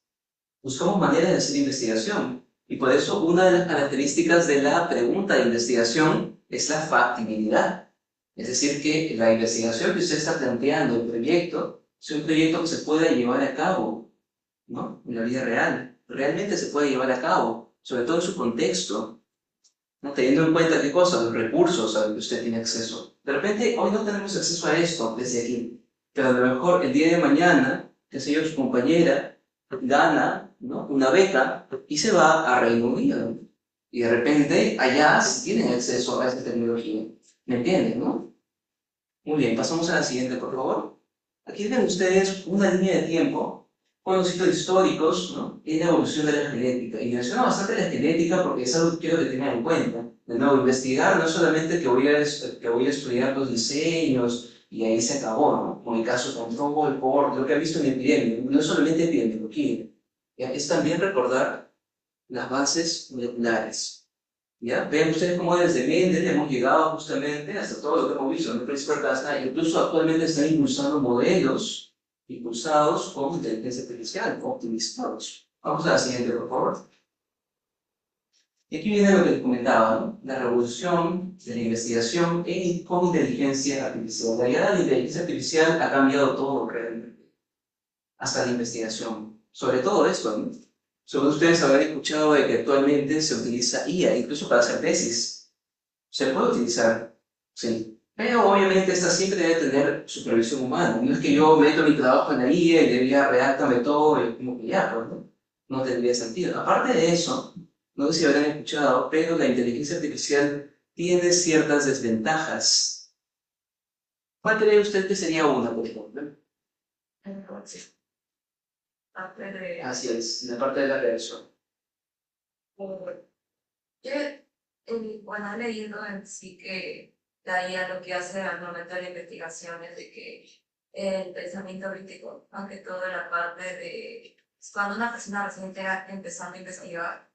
de hacer investigación. Y por eso una de las características de la pregunta de investigación es la factibilidad. Es decir, que la investigación que usted está planteando, el proyecto, es un proyecto que se pueda llevar a cabo, ¿no? En la vida real. Realmente se puede llevar a cabo, sobre todo en su contexto, ¿no? Teniendo en cuenta qué cosas, los recursos a los que usted tiene acceso. De repente, hoy no tenemos acceso a esto desde aquí, pero a lo mejor el día de mañana, qué sé yo, su compañera gana, ¿no? Una beca y se va a Reino Unido. Y de repente allá sí tienen acceso a esta tecnología. ¿Me entienden, no? Muy bien, pasamos a la siguiente, por favor. Aquí tienen ustedes una línea de tiempo con los hitos históricos, ¿no? En la evolución de la genética. Y menciono bastante la genética porque es algo que quiero que tengan en cuenta. De nuevo, investigar no es solamente que voy a estudiar los diseños y ahí se acabó, ¿no? Como el caso con control, por lo que ha visto en epidemia. No es solamente epidemiología. ¿Ya? Es también recordar las bases moleculares. ¿Ya? Vean ustedes cómo desde Mendel hemos llegado justamente hasta todo lo que hemos visto en CRISPR-Cas9. Incluso actualmente están impulsando modelos impulsados con inteligencia artificial, optimizados. Vamos a la siguiente, por favor. Y aquí viene lo que les comentaba, ¿no? La revolución de la investigación con inteligencia artificial. La llegada de la inteligencia artificial ha cambiado todo realmente, hasta la investigación. Sobre todo esto, ¿no? Según ustedes habrán escuchado de que actualmente se utiliza IA, incluso para hacer tesis. Se puede utilizar, sí. Pero obviamente esta siempre debe tener supervisión humana. No es que yo meto mi trabajo en la IA y le diga, redáctame todo y como que ya, pues, ¿no? No tendría sentido. Aparte de eso, no sé si habrán escuchado, pero la inteligencia artificial tiene ciertas desventajas. ¿Cuál cree usted que sería una, por ejemplo? Entonces, parte de... Así es, en la parte de la redacción. Yo, bueno, he leído en sí que la IA lo que hace al momento de la investigación es de que el pensamiento crítico, más que todo en la parte de cuando una persona recién está empezando a investigar,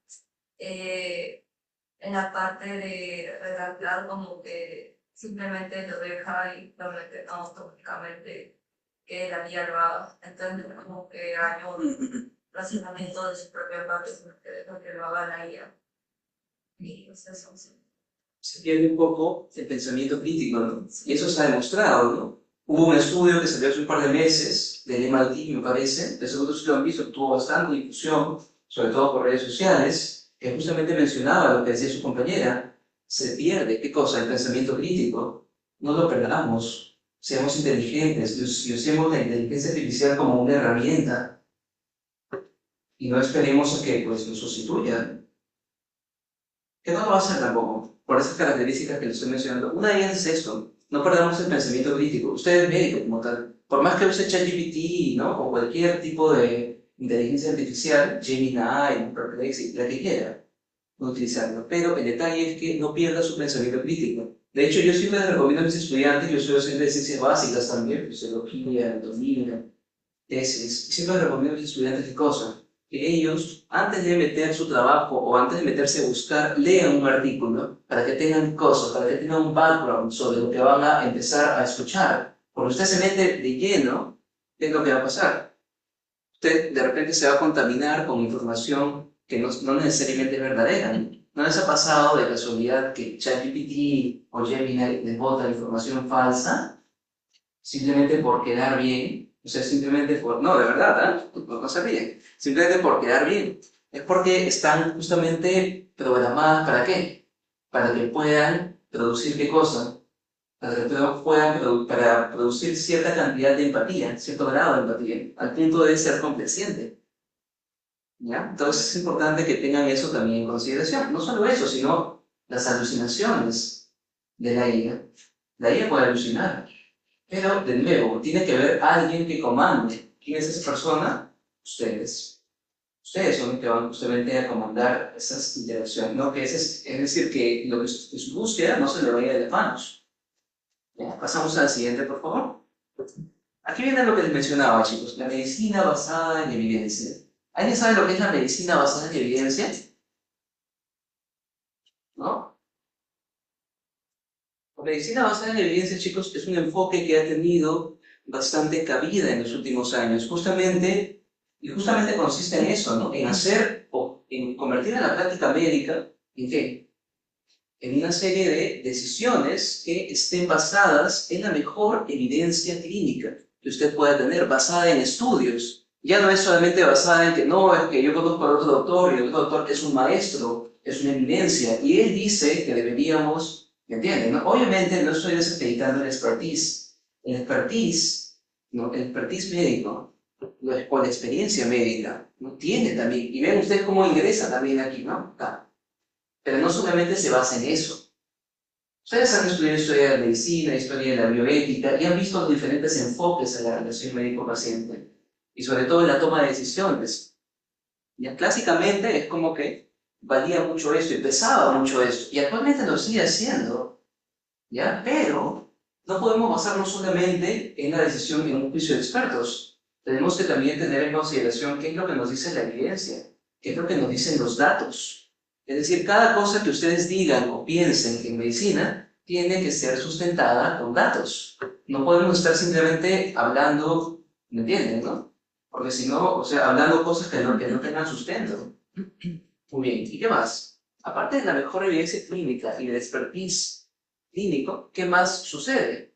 en la parte de redactar como que simplemente lo deja y lo mete automáticamente que la IA lo haga. Entonces como que hay un razonamiento de su propia parte, sino que deja que lo haga la IA. Y pues eso sí. Se pierde un poco el pensamiento crítico, ¿no? Y eso se ha demostrado, ¿no? Hubo un estudio que salió hace un par de meses, del MIT, me parece, de seguro si lo han visto, tuvo bastante difusión, sobre todo por redes sociales, que justamente mencionaba lo que decía su compañera, se pierde, ¿qué cosa? El pensamiento crítico. No lo perdamos, seamos inteligentes, y usemos la inteligencia artificial como una herramienta, y no esperemos a que pues, nos sustituya, que no lo va a hacer tampoco, por esas características que les estoy mencionando. Una de ellas es esto, no perdamos el pensamiento crítico. Usted es médico como tal, por más que use ChatGPT, ¿no? O cualquier tipo de inteligencia artificial, Gemini, Perplexity, la que quiera, no utilizarlo. Pero el detalle es que no pierda su pensamiento crítico. De hecho, yo siempre les recomiendo a mis estudiantes, yo soy docente de ciencias básicas también, fisiología, anatomía, tesis, siempre les recomiendo a mis estudiantes qué cosa, que ellos, antes de meter su trabajo o antes de meterse a buscar, lean un artículo para que tengan cosas, para que tengan un background sobre lo que van a empezar a escuchar. Cuando usted se mete de lleno, ¿qué es lo que va a pasar? Usted de repente se va a contaminar con información que no necesariamente es verdadera. ¿No les ha pasado de casualidad que ChatGPT o Gemini les bota información falsa simplemente por quedar bien? O sea, simplemente por... No, de verdad, ¿eh? No se ríen. Simplemente por quedar bien. Es porque están justamente programadas ¿para qué? Para que puedan producir qué cosa. Para que puedan para producir cierta cantidad de empatía, cierto grado de empatía, al punto de ser complaciente. ¿Ya? Entonces es importante que tengan eso también en consideración. No solo eso, sino las alucinaciones de la IA. La IA puede alucinar. Pero, de nuevo, tiene que haber alguien que comande. ¿Quién es esa persona? Ustedes. Ustedes son los que van justamente a comandar esas interacciones. ¿No? Es decir, que lo que su búsqueda no se le vaya de las manos. ¿Ya? Pasamos a la siguiente, por favor. Aquí viene lo que les mencionaba, chicos. La medicina basada en evidencia. ¿Alguien sabe lo que es la medicina basada en evidencia? ¿No? La medicina basada en evidencia, chicos, es un enfoque que ha tenido bastante cabida en los últimos años. Justamente consiste en eso, ¿no? En hacer o en convertir a la práctica médica, ¿en qué? En una serie de decisiones que estén basadas en la mejor evidencia clínica que usted pueda tener, basada en estudios. Ya no es solamente basada en que no, es que yo conozco al otro doctor y el otro doctor es un maestro, es una eminencia, y él dice que deberíamos, ¿me entienden? ¿No? Obviamente no estoy desacreditando el expertise. El expertise, ¿no? El expertise médico, o la experiencia médica, ¿no? Tiene también, y ven ustedes cómo ingresa también aquí, ¿no? Pero no solamente se basa en eso. Ustedes han estudiado historia de la medicina, historia de la bioética, y han visto los diferentes enfoques a la relación médico-paciente, y sobre todo en la toma de decisiones. Ya clásicamente es como que valía mucho esto y pesaba mucho esto, y actualmente lo sigue haciendo, ¿ya? Pero no podemos basarnos solamente en la decisión en un juicio de expertos. Tenemos que también tener en consideración qué es lo que nos dice la evidencia, qué es lo que nos dicen los datos. Es decir, cada cosa que ustedes digan o piensen en medicina tiene que ser sustentada con datos. No podemos estar simplemente hablando, ¿me entienden, no? Porque si no, o sea, hablando cosas que no tengan sustento. Muy bien, ¿y qué más? Aparte de la mejor evidencia clínica y del expertise clínico, ¿qué más sucede?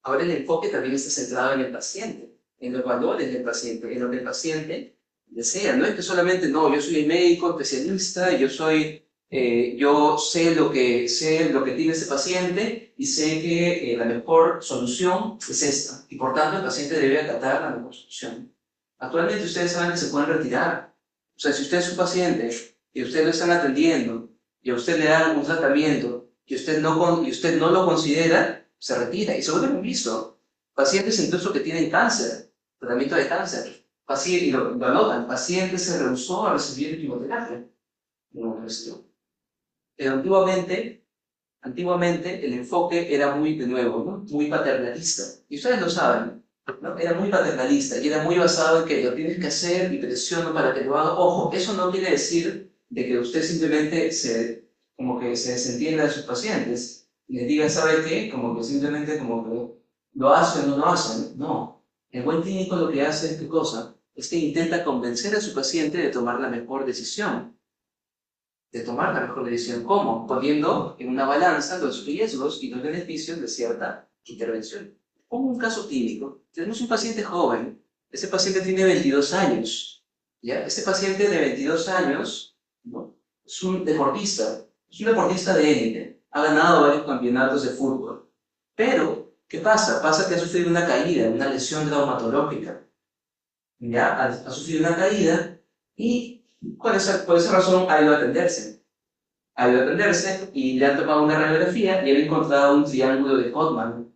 Ahora el enfoque también está centrado en el paciente, en los valores del paciente, en lo que el paciente desea. No es que solamente, no, yo soy el médico especialista, yo soy yo sé lo que tiene ese paciente y sé que la mejor solución es esta. Y por tanto, el paciente debe acatar la mejor solución. Actualmente ustedes saben que se pueden retirar. O sea, si usted es un paciente y usted lo están atendiendo y a usted le dan un tratamiento y usted no lo considera, se retira. Y seguro lo han visto. Pacientes incluso que tienen cáncer, tratamiento de cáncer. Y lo anotan, paciente se rehusó a recibir quimioterapia. No, esto. Pero antiguamente el enfoque era muy, de nuevo, ¿no? Muy paternalista. Y ustedes lo saben, ¿no? Era muy paternalista y era muy basado en que lo tienes que hacer y presiono para que lo haga. Ojo, eso no quiere decir de que usted simplemente como que se desentienda de sus pacientes y les diga, ¿sabe qué? Como que simplemente como que lo hace o no lo hace. No. El buen clínico lo que hace es, ¿qué cosa? Es que intenta convencer a su paciente de tomar la mejor decisión. ¿Cómo? Poniendo en una balanza los riesgos y los beneficios de cierta intervención. Pongo un caso clínico. Tenemos un paciente joven. Ese paciente tiene 22 años. ¿Ya? Este paciente de 22 años, ¿no? Es un deportista de élite. Ha ganado varios campeonatos de fútbol. Pero, ¿qué pasa? Pasa que ha sufrido una caída, una lesión traumatológica. ¿Ya? Ha sufrido una caída y por esa razón ha ido a atenderse. Y le han tomado una radiografía y han encontrado un triángulo de Codman.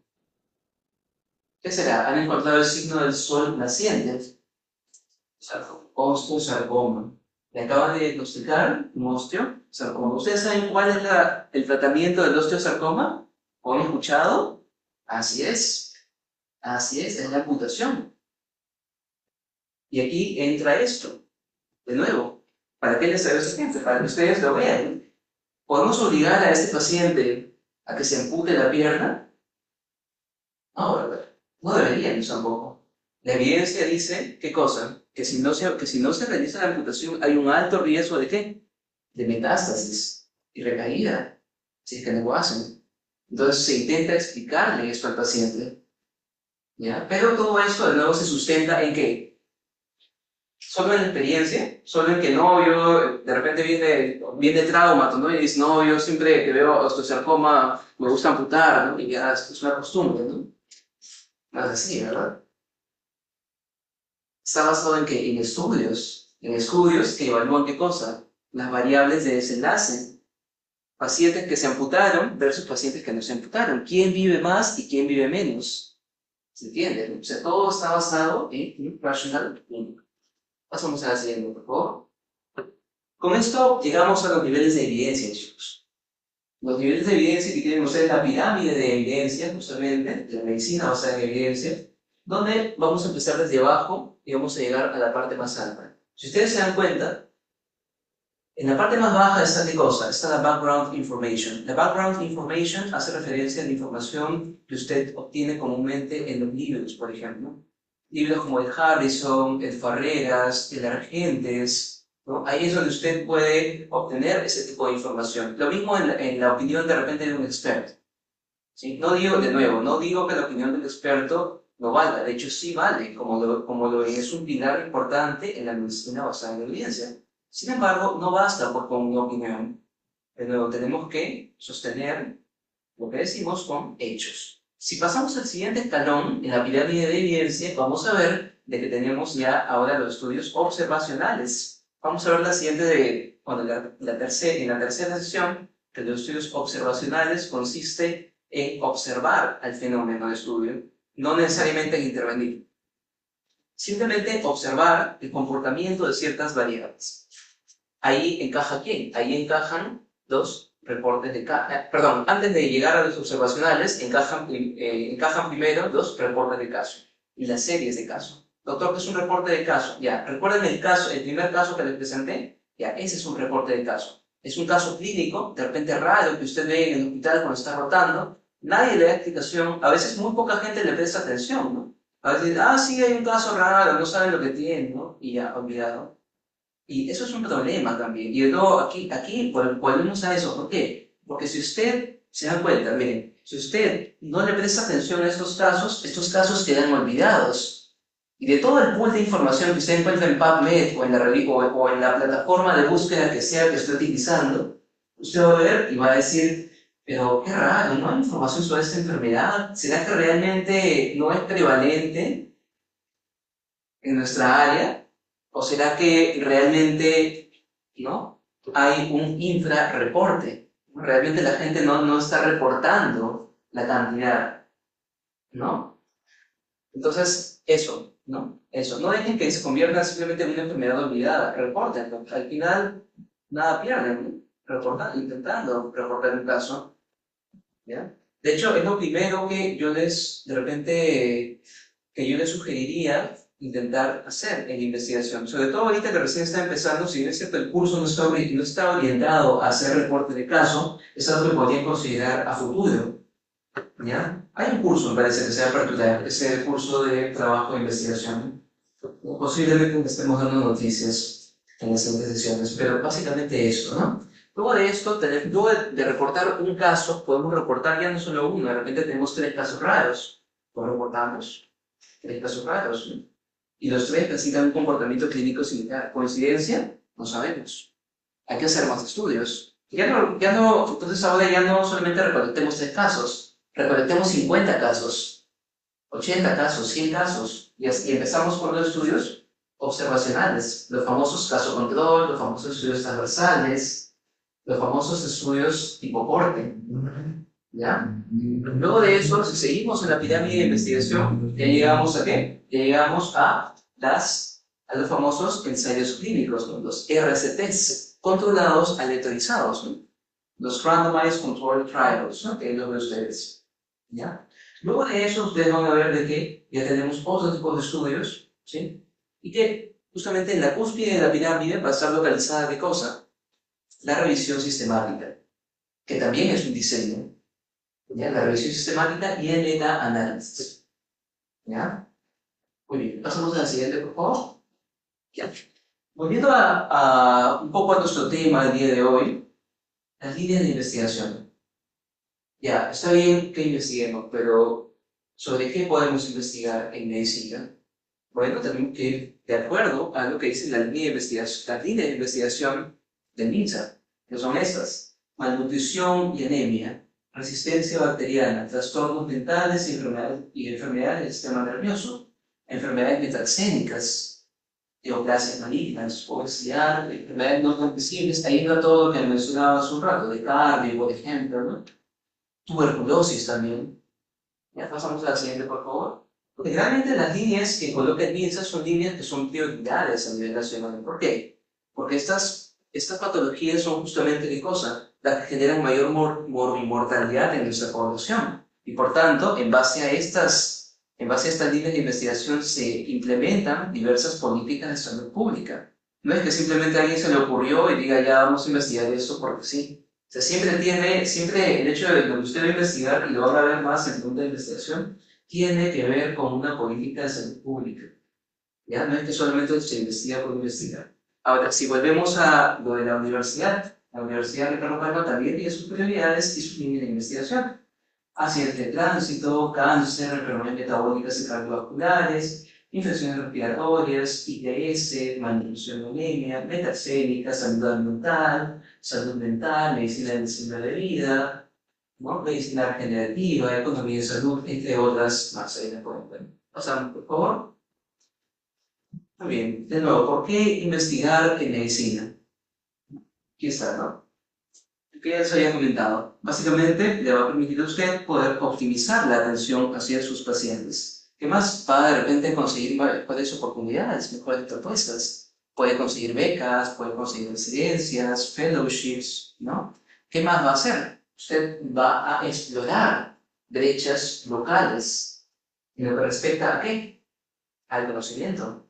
¿Qué será? Han encontrado el signo del sol naciente. Osteosarcoma. Le acaban de diagnosticar un osteosarcoma. ¿Ustedes saben cuál es el tratamiento del osteosarcoma? ¿O han escuchado? Así es, es la amputación. Y aquí entra esto. De nuevo, ¿para qué les traigo este ejemplo? Para que ustedes lo vean. ¿Podemos obligar a este paciente a que se ampute la pierna? No, ¿verdad? No deberíamos tampoco. La evidencia dice, ¿qué cosa? Que si no se realiza la amputación hay un alto riesgo de ¿qué? De metástasis y recaída, si es que no lo hacen. Entonces se intenta explicarle esto al paciente. ¿Ya? Pero todo esto de nuevo se sustenta en ¿qué? Solo en la experiencia, solo en que no, yo de repente viene trauma, ¿no? Y dices, no, yo siempre que veo osteosarcoma me gusta amputar, ¿no? Y ya es una costumbre, ¿no? No es así, ¿verdad? Está basado en que en estudios que evalúan ¿qué cosa? Las variables de desenlace. Pacientes que se amputaron versus pacientes que no se amputaron. ¿Quién vive más y quién vive menos? ¿Se entiende? O sea, todo está basado en rational clinical. Pasamos a la siguiente, por favor. Con esto llegamos a los niveles de evidencia, chicos. Los niveles de evidencia que tienen ustedes, la pirámide de evidencia, justamente, de la medicina basada en evidencia, donde vamos a empezar desde abajo y vamos a llegar a la parte más alta. Si ustedes se dan cuenta, en la parte más baja está ¿qué cosa? Está la background information. La background information hace referencia a la información que usted obtiene comúnmente en los libros, por ejemplo. Libros como el Harrison, el Farreras, el Argentes, ¿no? Ahí es donde usted puede obtener ese tipo de información. Lo mismo en la opinión de repente de un experto. ¿Sí? No digo que la opinión del experto no valga, de hecho sí vale, como lo es un pilar importante en la medicina basada en evidencia. Sin embargo, no basta con una opinión. De nuevo, tenemos que sostener lo que decimos con hechos. Si pasamos al siguiente escalón, en la pirámide de evidencia, vamos a ver de que tenemos ya ahora los estudios observacionales. Vamos a ver la siguiente, en la tercera sesión, que los estudios observacionales consiste en observar al fenómeno de estudio, no necesariamente en intervenir. Simplemente observar el comportamiento de ciertas variables. Ahí encaja ¿quién? Ahí encajan los reportes de caso. Perdón, antes de llegar a los observacionales, encajan primero los reportes de caso y las series de caso. Doctor, ¿qué es un reporte de caso? Ya, recuerden el primer caso que les presenté. Ya, ese es un reporte de caso. Es un caso clínico, de repente raro, que usted ve en el hospital cuando está rotando. Nadie le da explicación. A veces muy poca gente le presta atención, ¿no? A veces, sí, hay un caso raro, no saben lo que tiene, ¿no? Y ya, olvidado. Y eso es un problema también. Y de nuevo, aquí volvemos a eso. ¿Por qué? Porque si usted se da cuenta, miren, si usted no le presta atención a estos casos quedan olvidados. Y de todo el pool de información que usted encuentra en PubMed o en la plataforma de búsqueda que sea que esté utilizando, Usted va a ver y va a decir, pero qué raro, no hay información sobre esta enfermedad. ¿Será que realmente no es prevalente en nuestra área? ¿O será que realmente, ¿no?, hay un infrarreporte? Realmente la gente no está reportando la cantidad, ¿no? Entonces, eso, ¿no? Eso. No dejen que se convierta simplemente en una enfermedad olvidada. Repórtenlo. Al final, nada pierden, ¿no? Reportando, intentando reportar un caso, ¿ya? De hecho, es lo primero que yo de repente, que yo les sugeriría intentar hacer en investigación. Sobre todo ahorita que recién está empezando, si bien es cierto, el curso no está orientado a hacer reporte de caso, es algo que podrían considerar a futuro, ¿ya? Hay un curso, me parece, que se va a aperturar, es el curso de trabajo de investigación. Posiblemente estemos dando noticias en las siguientes sesiones, pero básicamente eso, ¿no? Luego de esto, luego de reportar un caso, podemos reportar ya no solo uno, de repente tenemos 3 casos raros, lo reportamos, 3 casos raros, ¿no? Y los 3 presentan un comportamiento clínico similar. ¿Coincidencia? No sabemos. Hay que hacer más estudios. Entonces ahora ya no solamente recolectemos 3 casos, recolectemos 50 casos, 80 casos, 100 casos, y empezamos con los estudios observacionales, los famosos caso control, los famosos estudios transversales, los famosos estudios tipo corte, ¿ya? Luego de eso, si seguimos en la pirámide de investigación, ¿ya llegamos a qué? Ya llegamos a los famosos ensayos clínicos, ¿no? Los RCTs, controlados aleatorizados, ¿no? Los Randomized Controlled Trials, ¿no? Que es lo de ustedes, ¿ya? Luego de eso, ustedes van a ver de que ya tenemos otro tipo de estudios, ¿sí? Y que justamente en la cúspide de la pirámide va a estar localizada, ¿qué cosa? La revisión sistemática, que también es un diseño, ¿ya? La revisión sistemática y el meta-análisis, ¿ya? Muy bien, pasamos a la siguiente, por favor. Ya. Volviendo un poco a nuestro tema del día de hoy, las líneas de investigación. Ya, está bien que investiguemos, pero ¿sobre qué podemos investigar en medicina? Bueno, tenemos que ir de acuerdo a lo que dice la línea de investigación, las líneas de investigación del MINSA, que son estas: malnutrición y anemia, resistencia bacteriana, trastornos mentales y enfermedades del sistema nervioso, enfermedades metaxénicas, neoplasias malignas, obesidad, enfermedades no transmisibles, ahí va todo lo que mencionaba hace un rato, de cardio, por ejemplo, ¿no? Tuberculosis también. Ya pasamos a la siguiente, por favor. Porque realmente las líneas que coloca el MINSA son líneas que son prioridades a nivel nacional. ¿Por qué? Porque estas patologías son justamente, ¿qué cosa? Las que generan mayor mortalidad en nuestra población. Y por tanto, en base a estas líneas de investigación se implementan diversas políticas de salud pública. No es que simplemente a alguien se le ocurrió y diga, ya vamos a investigar eso porque sí. O sea, siempre el hecho de que usted va a investigar, y lo van a ver más en el punto de investigación, tiene que ver con una política de salud pública. ¿Ya? No es que solamente se investiga por investigar. Ahora, si volvemos a lo de la Universidad Ricardo Palma también tiene sus prioridades y sus líneas de investigación. Accidentes de tránsito, cáncer, enfermedades metabólicas y cardiovasculares, infecciones respiratorias, ITS, malnutrición, anemia, metaxénica, salud mental, medicina del estilo de vida, ¿no? Medicina regenerativa, economía de salud, entre otras más. Ahí la pueden ver. Pasamos, por favor. Muy bien, de nuevo, ¿por qué investigar en medicina? Aquí está, ¿no? Que ya les había comentado. Básicamente, le va a permitir a usted poder optimizar la atención hacia sus pacientes. ¿Qué más? Va de repente conseguir mejores oportunidades, mejores propuestas. Puede conseguir becas, puede conseguir residencias, fellowships, ¿no? ¿Qué más va a hacer? Usted va a explorar brechas locales en lo que respecta a ¿qué? Al conocimiento,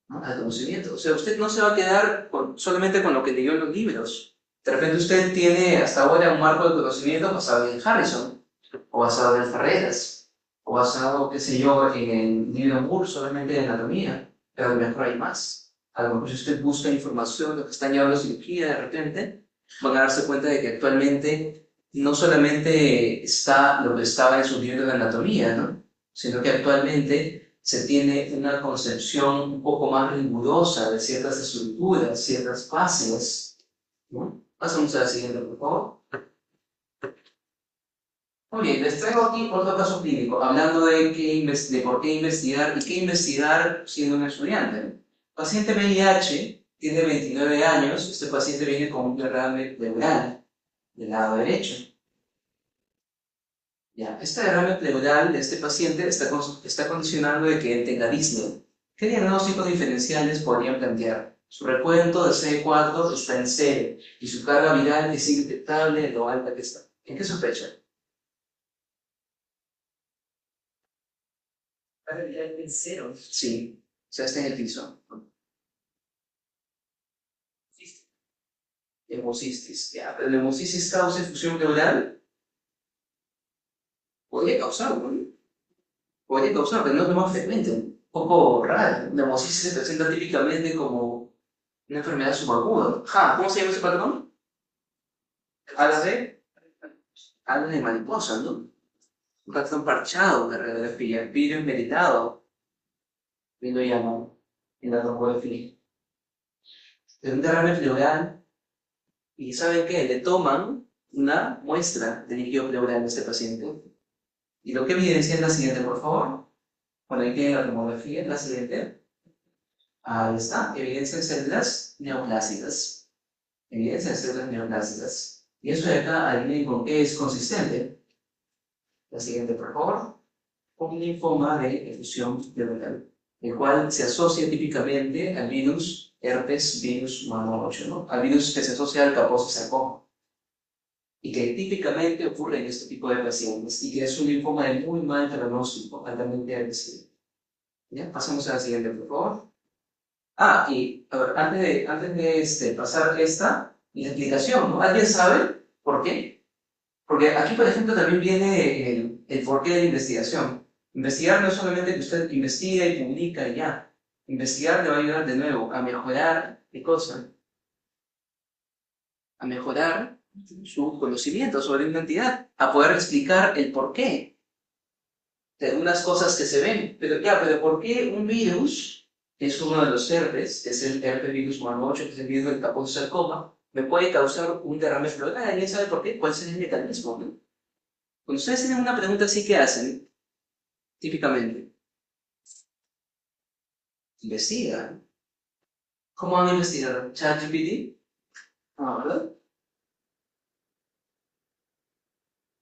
¿no? Al conocimiento. O sea, usted no se va a quedar solamente con lo que leyó en los libros. De repente usted tiene hasta ahora un marco de conocimiento basado en Harrison, o basado en Ferreras, o basado, qué sé yo, en el libro Moore solamente de anatomía, pero a lo mejor hay más. A lo mejor si usted busca información, lo que están llevando cirugía, de repente van a darse cuenta de que actualmente no solamente está lo que estaba en sus libros de anatomía, ¿no? Sino que actualmente se tiene una concepción un poco más rigurosa de ciertas estructuras, ciertas fases, ¿no? Pasamos a la siguiente, por favor. Muy bien, les traigo aquí otro caso clínico, hablando de por qué investigar y qué investigar siendo un estudiante. Paciente VIH, tiene 29 años, este paciente viene con un derrame pleural del lado derecho. Ya, este derrame pleural de este paciente está condicionando de que él tenga disnea. ¿Qué diagnósticos diferenciales podrían plantear? Su recuento de CD4 está en 0 y su carga viral es indetectable de lo alta que está. ¿En qué sospecha? Carga viral en 0. Sí, o sea, está en el piso. Hemocistitis. Ya, pero la hemocistitis causa efusión pleural. Podría causarlo, ¿no? Podría causar, pero no es lo más frecuente. Un poco raro. La hemocistitis se presenta típicamente como una enfermedad subaguda. ¿Cómo se llama ese patrón? Alas de mariposa, ¿no? Un patrón parchado de radiografía, vidrio meritado, bien lo llaman en la tomografía. Es un derrame pleural y ¿saben qué? Le toman una muestra de líquido pleural de este paciente. Y lo que evidencia es la siguiente, por favor. Bueno, ahí tiene la tomografía, la siguiente. Ahí está, evidencia de células neoplásicas. Evidencia de células neoplásicas. Y eso de acá, adivinen con qué es consistente. La siguiente, por favor. Un linfoma de efusión pleural, el cual se asocia típicamente al virus herpes virus humano 8, ¿no? Al virus que se asocia al Kaposi sarcoma. Y que típicamente ocurre en este tipo de pacientes y que es un linfoma de muy mal pronóstico, altamente agresivo. ¿Ya? Pasamos a la siguiente, por favor. Y a ver, antes de pasar la explicación, ¿no? ¿Alguien sabe por qué? Porque aquí, por ejemplo, también viene el porqué de la investigación. Investigar no es solamente que usted investiga y publica y ya. Investigar le va a ayudar de nuevo a mejorar, ¿qué cosa? A mejorar su conocimiento sobre una entidad, a poder explicar el porqué de unas cosas que se ven. Pero ¿por qué un virus, que es uno de los herpes, que es el herpes virus humano 8, que es el virus del Kaposi sarcoma, me puede causar un derrame pleural? ¿Alguien sabe por qué? ¿Cuál es el mecanismo, no? Cuando ustedes tienen una pregunta así, ¿qué hacen? Típicamente, investigan. ¿Cómo van a investigar? ¿ChatGPT? ¿Verdad?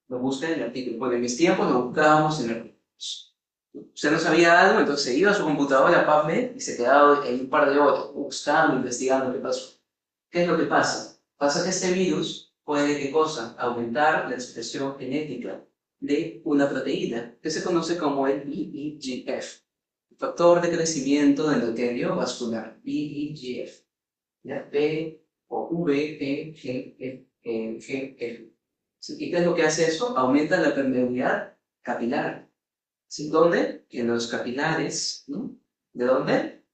Lo buscan en el artículo. Bueno, en mis tiempos lo buscábamos en artículos. Usted no sabía algo, entonces se iba a su computadora, a PubMed, y se quedaba ahí un par de horas buscando, investigando qué pasó. ¿Qué es lo que pasa? Pasa que este virus puede, ¿qué cosa? Aumentar la expresión genética de una proteína que se conoce como el VEGF, factor de crecimiento del endotelio vascular, VEGF, ¿ya? V o VEGF. ¿Y qué es lo que hace eso? Aumenta la permeabilidad capilar. ¿Sí? ¿Dónde? En los capilares, ¿no? ¿De dónde?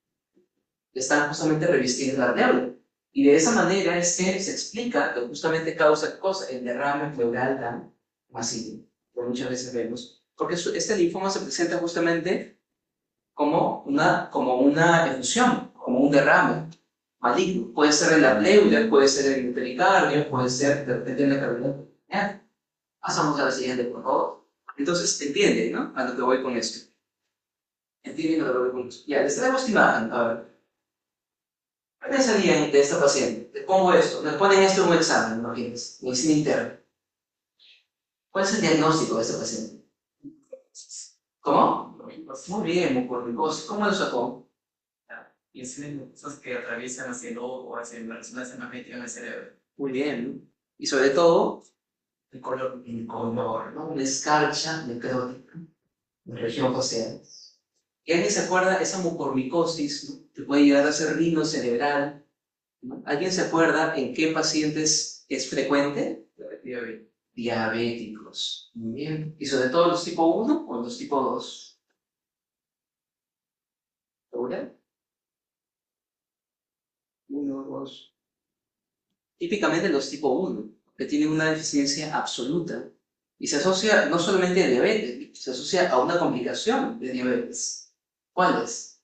Están justamente revestidos la arteria. Y de esa manera es que se explica que justamente causa ¿qué cosa? El derrame pleural tan masivo, que muchas veces vemos. Porque este linfoma se presenta justamente como una efusión, como un derrame maligno. Puede ser en la pleura, puede ser en el pericardio, puede ser de repente en la cavidad pulmonar. Pasamos a la siguiente, por favor. Entonces, entienden, ¿no? A lo que voy con esto. Entienden a lo que voy con esto. Ya, les traigo esta imagen. A ver. ¿Qué pensarían de esta paciente? Les pongo esto. Les ponen esto en un examen, ¿no? Medicina interna. ¿Cuál es el diagnóstico de esta paciente? ¿Cómo? Muy bien, mucormicosis. ¿Cómo lo sacó? Y es cosas que atraviesan hacia el ojo o hacia la resonancia magnética en el cerebro. Muy bien. Y sobre todo, el color, ¿no? Una escarcha necrótica en la región facial. ¿Y alguien se acuerda esa mucormicosis, ¿no? Que puede llegar a ser rino cerebral? ¿No? ¿Alguien se acuerda en qué pacientes es frecuente? Diabéticos. Muy bien. ¿Y sobre todo los tipo 1 o los tipo 2? ¿Segura? 1, 2. Típicamente los tipo 1, que tienen una deficiencia absoluta. Y se asocia no solamente a diabetes, se asocia a una complicación de diabetes. ¿Cuál es?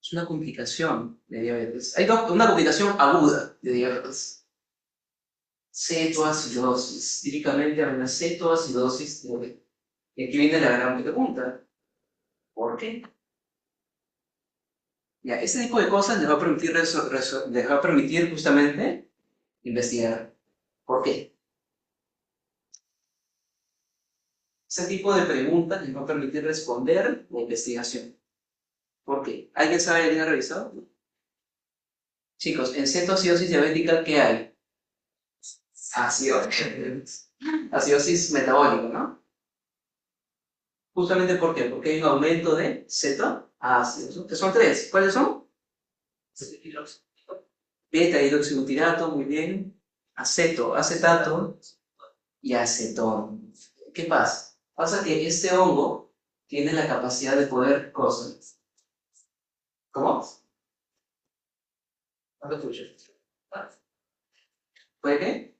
Es una complicación de diabetes. Hay una complicación aguda de diabetes. Cetoacidosis. Típicamente hay una cetoacidosis. Y aquí viene la gran pregunta. ¿Por qué? Ya, este tipo de cosas les va a permitir, les va a permitir justamente investigar. ¿Por qué? Ese tipo de preguntas les va a permitir responder la investigación. ¿Por qué? ¿Alguien sabe alguien ha revisado? Chicos, en cetoacidosis diabética, ¿qué hay? Acidosis metabólica, ¿no? Justamente ¿por qué? Porque hay un aumento de cetoácidos, que son tres. ¿Cuáles son? Beta-hidroxibutirato, muy bien. Acetato y acetón. ¿Qué pasa? Pasa que este hongo tiene la capacidad de poder cosas. ¿Cómo? No lo escucho. ¿Puede qué?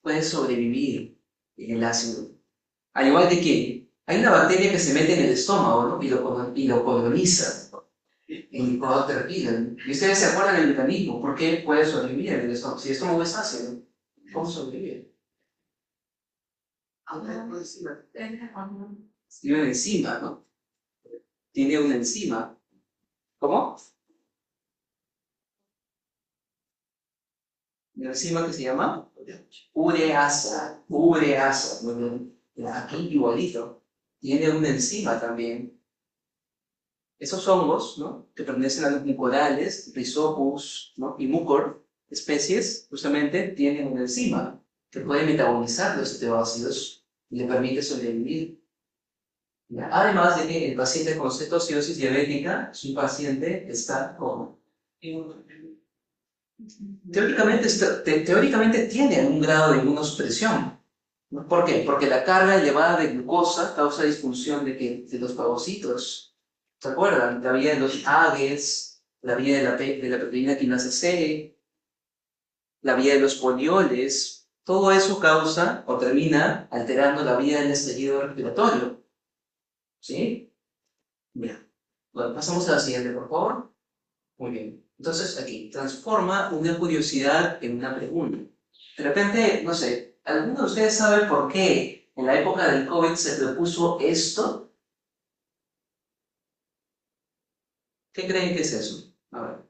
Puede sobrevivir en el ácido. Al igual que quién. Hay una bacteria que se mete en el estómago, ¿no? Y lo coloniza. En Helicobacter pylori. Y ustedes se acuerdan del mecanismo. ¿Por qué puede sobrevivir en el estómago? Si el estómago es ácido, ¿cómo sobrevive? Tiene una enzima, ¿no? Tiene una enzima. ¿Cómo? Una enzima que se llama ureasa. Ureasa. Bueno, aquí igualito. Tiene una enzima también. Esos hongos, ¿no? Que pertenecen a los mucorales, Rhizopus, ¿no? Y Mucor, especies, justamente tienen una enzima que puede metabolizar los cetoácidos y le permite sobrevivir. ¿Ya? Además de que el paciente con cetoacidosis diabética es un paciente que está como teóricamente tiene un grado de inmunosupresión. ¿No? ¿Por qué? Porque la carga elevada de glucosa causa disfunción de los fagocitos. ¿Se acuerdan? La vía de los AGEs, la vía de la proteína quinasa C, la vía de los polioles, todo eso causa o termina alterando la vía del estallido respiratorio. ¿Sí? Bien. Bueno, pasamos a la siguiente, por favor. Muy bien. Entonces, aquí, transforma una curiosidad en una pregunta. De repente, no sé, ¿alguno de ustedes sabe por qué en la época del COVID se propuso esto? ¿Qué creen que es eso? A ver.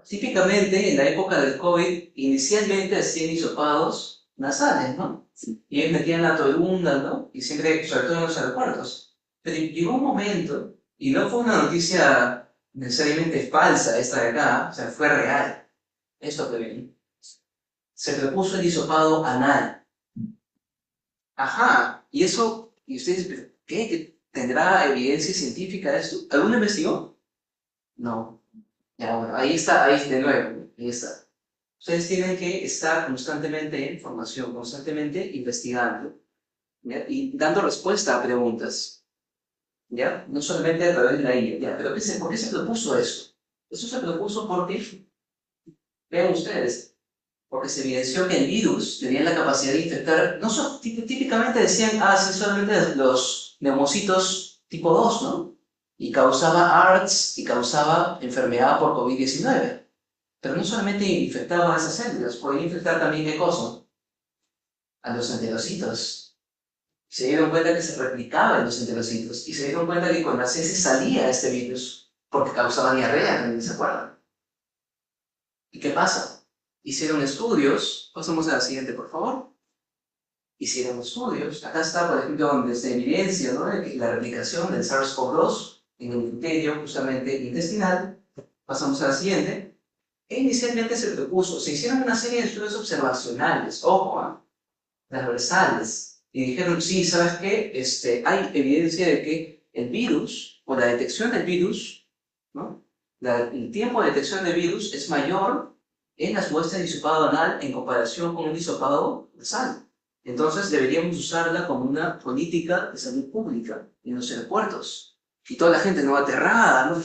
Típicamente, en la época del COVID, inicialmente hacían hisopados nasales, ¿no? Y ellos metían la torunda, ¿no? Y siempre, sobre todo en los aeropuertos. Pero llegó un momento, y no fue una noticia necesariamente falsa esta de acá, o sea, fue real. Esto que ven. Se propuso el hisopado anal. Ajá, y eso, y ustedes, ¿qué? ¿Tendrá evidencia científica de esto? ¿Alguno investigó? No. Ya, bueno, ahí está, ahí de nuevo, ahí está. Ustedes tienen que estar constantemente en formación, constantemente investigando, ¿ya? Y dando respuesta a preguntas, ¿ya? No solamente a través de la IA, ¿ya? Pero ¿por qué se propuso eso? Eso se propuso porque, vean ustedes, porque se evidenció que el virus tenía la capacidad de infectar, no típicamente decían, sí, solamente los neumocitos tipo 2, ¿no? Y causaba ARDS y causaba enfermedad por COVID-19. Pero no solamente infectaba a esas células, podía infectar también, ¿qué cosa? A los enterocitos. Se dieron cuenta que se replicaba en los enterocitos y se dieron cuenta que con las heces salía este virus porque causaba diarrea, ¿no se acuerdan? ¿Y qué pasa? Hicieron estudios, pasamos a la siguiente, por favor. Hicieron estudios, acá está, por ejemplo, donde se evidencia, ¿no?, de que la replicación del SARS-CoV-2 en el epitelio justamente intestinal. Pasamos a la siguiente. E inicialmente se propuso, se hicieron una serie de estudios observacionales, ojo, transversales, y dijeron, sí, ¿sabes qué? Hay evidencia de que el virus, o la detección del virus, ¿no?, el tiempo de detección del virus es mayor en las muestras de hisopado anal en comparación con un hisopado nasal. Entonces deberíamos usarla como una política de salud pública en los aeropuertos. Y toda la gente no aterrada,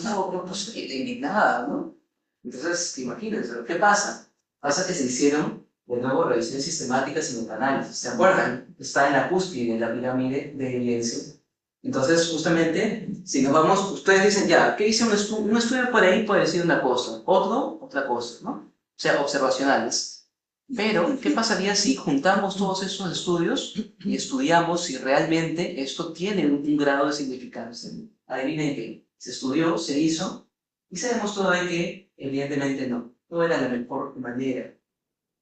indignada, ¿no? Entonces, imagínense, ¿qué pasa? Pasa que se hicieron, de nuevo, revisiones sistemáticas y metaanálisis. ¿Se acuerdan? Está en la cúspide de la pirámide de evidencia Entonces, justamente, si nos vamos, ustedes dicen, ya, ¿qué dice un estudio? Un estudio por ahí puede decir una cosa, otro, otra cosa, ¿no? O sea, observacionales. Pero, ¿qué pasaría si juntamos todos esos estudios y estudiamos si realmente esto tiene un grado de significancia? Adivinen qué, se estudió, se hizo, y se demostró de que, evidentemente, no era la mejor manera,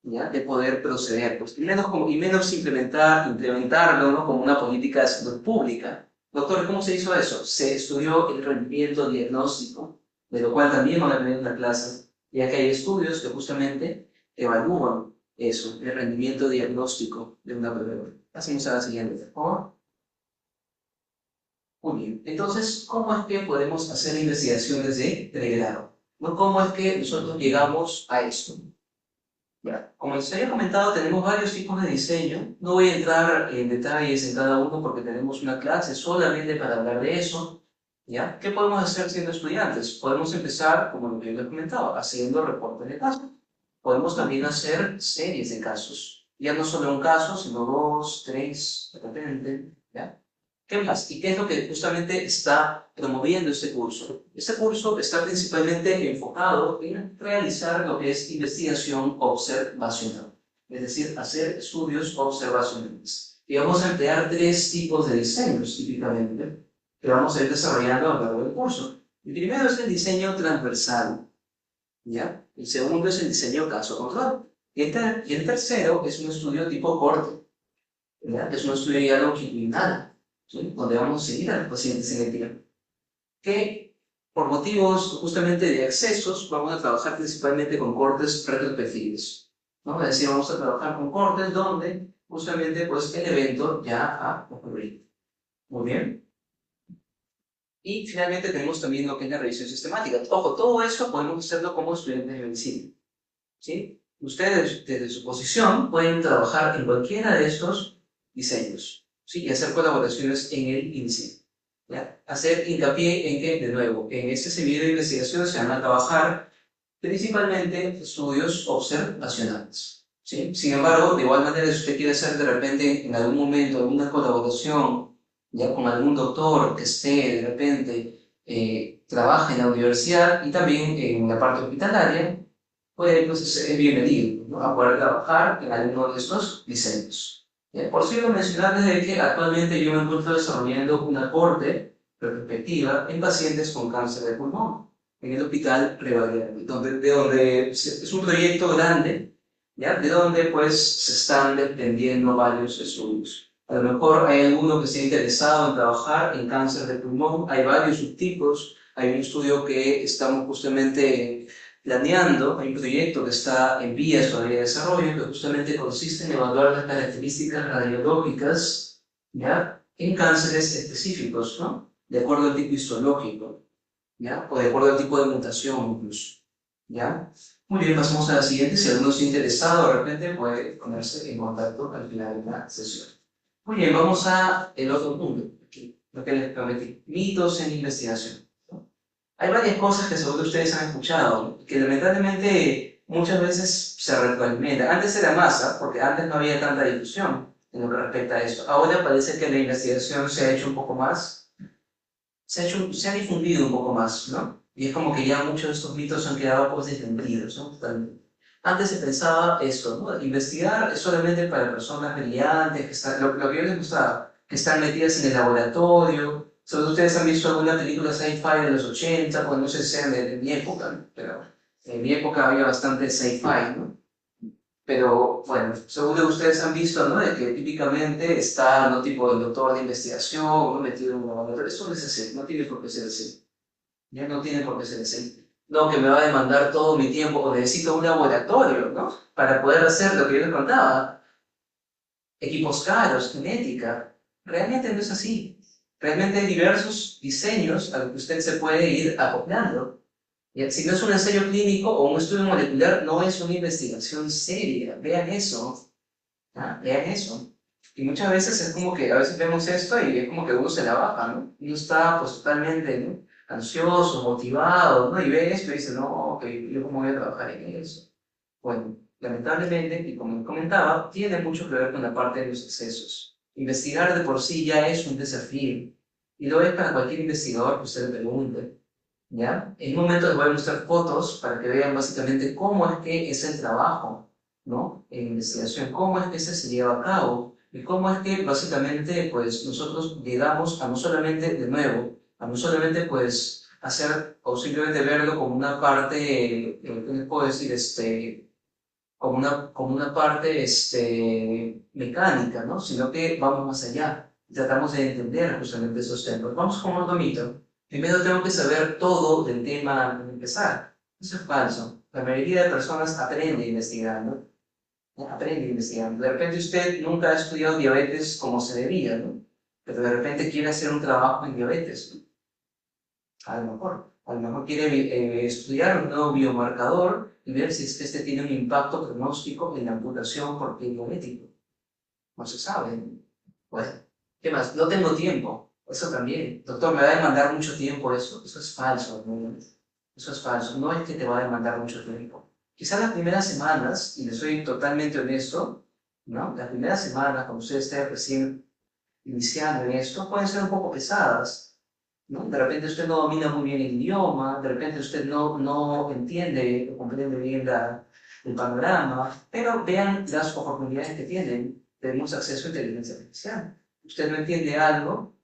¿ya?, de poder proceder, pues, y menos implementarlo, ¿no?, como una política de salud pública. Doctor, ¿cómo se hizo eso? Se estudió el rendimiento diagnóstico, de lo cual también van a tener una clase, ya que hay estudios que justamente evalúan eso, el rendimiento diagnóstico de una prueba. Pasemos a la siguiente, por favor. Muy bien. Entonces, ¿cómo es que podemos hacer investigaciones de pregrado? ¿No? ¿Cómo es que nosotros llegamos a esto? Ya. Como les había comentado, tenemos varios tipos de diseño. No voy a entrar en detalles en cada uno porque tenemos una clase solamente para hablar de eso. ¿Ya? ¿Qué podemos hacer siendo estudiantes? Podemos empezar, como lo que yo les comentaba, haciendo reportes de casos. Podemos también hacer series de casos. Ya no solo un caso, sino dos, tres, de repente. ¿Ya? ¿Qué más? ¿Y qué es lo que justamente está promoviendo este curso? Este curso está principalmente enfocado en realizar lo que es investigación observacional, es decir, hacer estudios observacionales. Y vamos a emplear tres tipos de diseños, típicamente, que vamos a ir desarrollando a lo largo del curso. El primero es el diseño transversal, ¿ya? El segundo es el diseño caso-control. Y el tercero es un estudio tipo corte, ¿ya? Es un estudio ya longitudinal, ¿sí?, donde vamos a seguir a los pacientes en el tiempo. Que por motivos justamente de accesos vamos a trabajar principalmente con cortes retrospectivos, ¿no? Es decir, vamos a trabajar con cortes donde justamente pues, el evento ya ha ocurrido. Muy bien. Y finalmente tenemos también lo que es la revisión sistemática. Ojo, todo eso podemos hacerlo como estudiantes de medicina, ¿sí? Ustedes desde su posición pueden trabajar en cualquiera de estos diseños, ¿sí?, y hacer colaboraciones en el inicio. ¿Ya? Hacer hincapié en que, de nuevo, en este semillero de investigación se van a trabajar principalmente estudios observacionales, ¿sí? Sin embargo, de igual manera, si usted quiere hacer de repente en algún momento alguna colaboración ya con algún doctor que esté de repente trabaje en la universidad y también en la parte hospitalaria, pues es bienvenido, ¿no?, a poder trabajar en alguno de estos diseños. Por cierto, mencionarles de que actualmente yo me encuentro desarrollando una corte retrospectiva en pacientes con cáncer de pulmón en el Hospital Rivadavia, donde es un proyecto grande, ¿ya?, de donde pues se están desprendiendo varios estudios. A lo mejor hay alguno que esté interesado en trabajar en cáncer de pulmón, hay varios subtipos, hay un estudio que estamos justamente planeando, hay un proyecto que está en vías todavía de desarrollo, que justamente consiste en evaluar las características radiológicas, ¿ya?, en cánceres específicos, ¿no?, de acuerdo al tipo histológico, ¿ya?, o de acuerdo al tipo de mutación incluso, ¿ya? Muy bien, pasamos a la siguiente. Si alguno está interesado, de repente puede ponerse en contacto al final de la sesión. Muy bien, vamos a el otro punto, aquí, lo que les prometí, mitos en investigación. Hay varias cosas que seguro ustedes han escuchado, que lamentablemente muchas veces se retroalimentan. Antes era más, porque antes no había tanta difusión en lo que respecta a esto. Ahora parece que la investigación se ha hecho un poco más, se ha difundido un poco más, ¿no? Y es como que ya muchos de estos mitos han quedado pues desentendidos, ¿no? Antes se pensaba esto, ¿no? Investigar es solamente para personas brillantes, que están, lo que yo les mostraba, que están metidas en el laboratorio. Sobre ustedes han visto alguna película sci-fi de los 80, pues no sé si sean de mi época, ¿no? Pero en mi época había bastante sci-fi, ¿no? Pero bueno, seguro ustedes han visto, ¿no?, de que típicamente está, ¿no?, tipo el doctor de investigación, ¿no?, metido en un laboratorio. Eso no es así, no tiene por qué ser así. Ya no tiene por qué ser así. No, que me va a demandar todo mi tiempo, o necesito un laboratorio, ¿no?, para poder hacer lo que yo les contaba. Equipos caros, genética. Realmente no es así. Realmente hay diversos diseños a los que usted se puede ir acoplando. Y si no es un ensayo clínico o un estudio molecular, no es una investigación seria. Vean eso. ¿Ah? Vean eso. Y muchas veces es como que a veces vemos esto y es como que uno se la baja, ¿no? Uno está pues totalmente, ¿no?, ansioso, motivado, ¿no? Y ve esto y dice, no, que yo cómo voy a trabajar en eso. Bueno, lamentablemente, y como comentaba, tiene mucho que ver con la parte de los excesos. Investigar de por sí ya es un desafío. Y lo es para cualquier investigador que usted le pregunte. ¿Ya? En un momento les voy a mostrar fotos para que vean básicamente cómo es que es el trabajo, ¿no? En investigación, cómo es que se lleva a cabo y cómo es que básicamente pues nosotros llegamos a no solamente, de nuevo, a no solamente pues hacer o simplemente verlo como una parte, ¿qué les puedo decir? Como una parte mecánica, ¿no? Sino que vamos más allá. Tratamos de entender justamente esos temas. Vamos con otro mito. Primero tengo que saber todo del tema antes de empezar. Eso es falso. La mayoría de personas aprende investigando. ¿No? Aprende investigando. De repente usted nunca ha estudiado diabetes como se debía, ¿no? Pero de repente quiere hacer un trabajo en diabetes, ¿no? A lo mejor quiere estudiar un nuevo biomarcador y ver si es que este tiene un impacto pronóstico en la amputación por pie diabético. No se sabe, ¿no? Bueno, ¿qué más? No tengo tiempo. Eso también. Doctor, ¿me va a demandar mucho tiempo eso? Eso es falso, ¿no? Eso es falso. No es que te va a demandar mucho tiempo. Quizás las primeras semanas, y le soy totalmente honesto, ¿no? Las primeras semanas, cuando usted esté recién iniciando en esto, pueden ser un poco pesadas, ¿no? De repente usted no domina muy bien el idioma, de repente usted no entiende o comprende bien el panorama, pero vean las oportunidades que tienen. Tenemos acceso a inteligencia artificial. Usted no entiende algo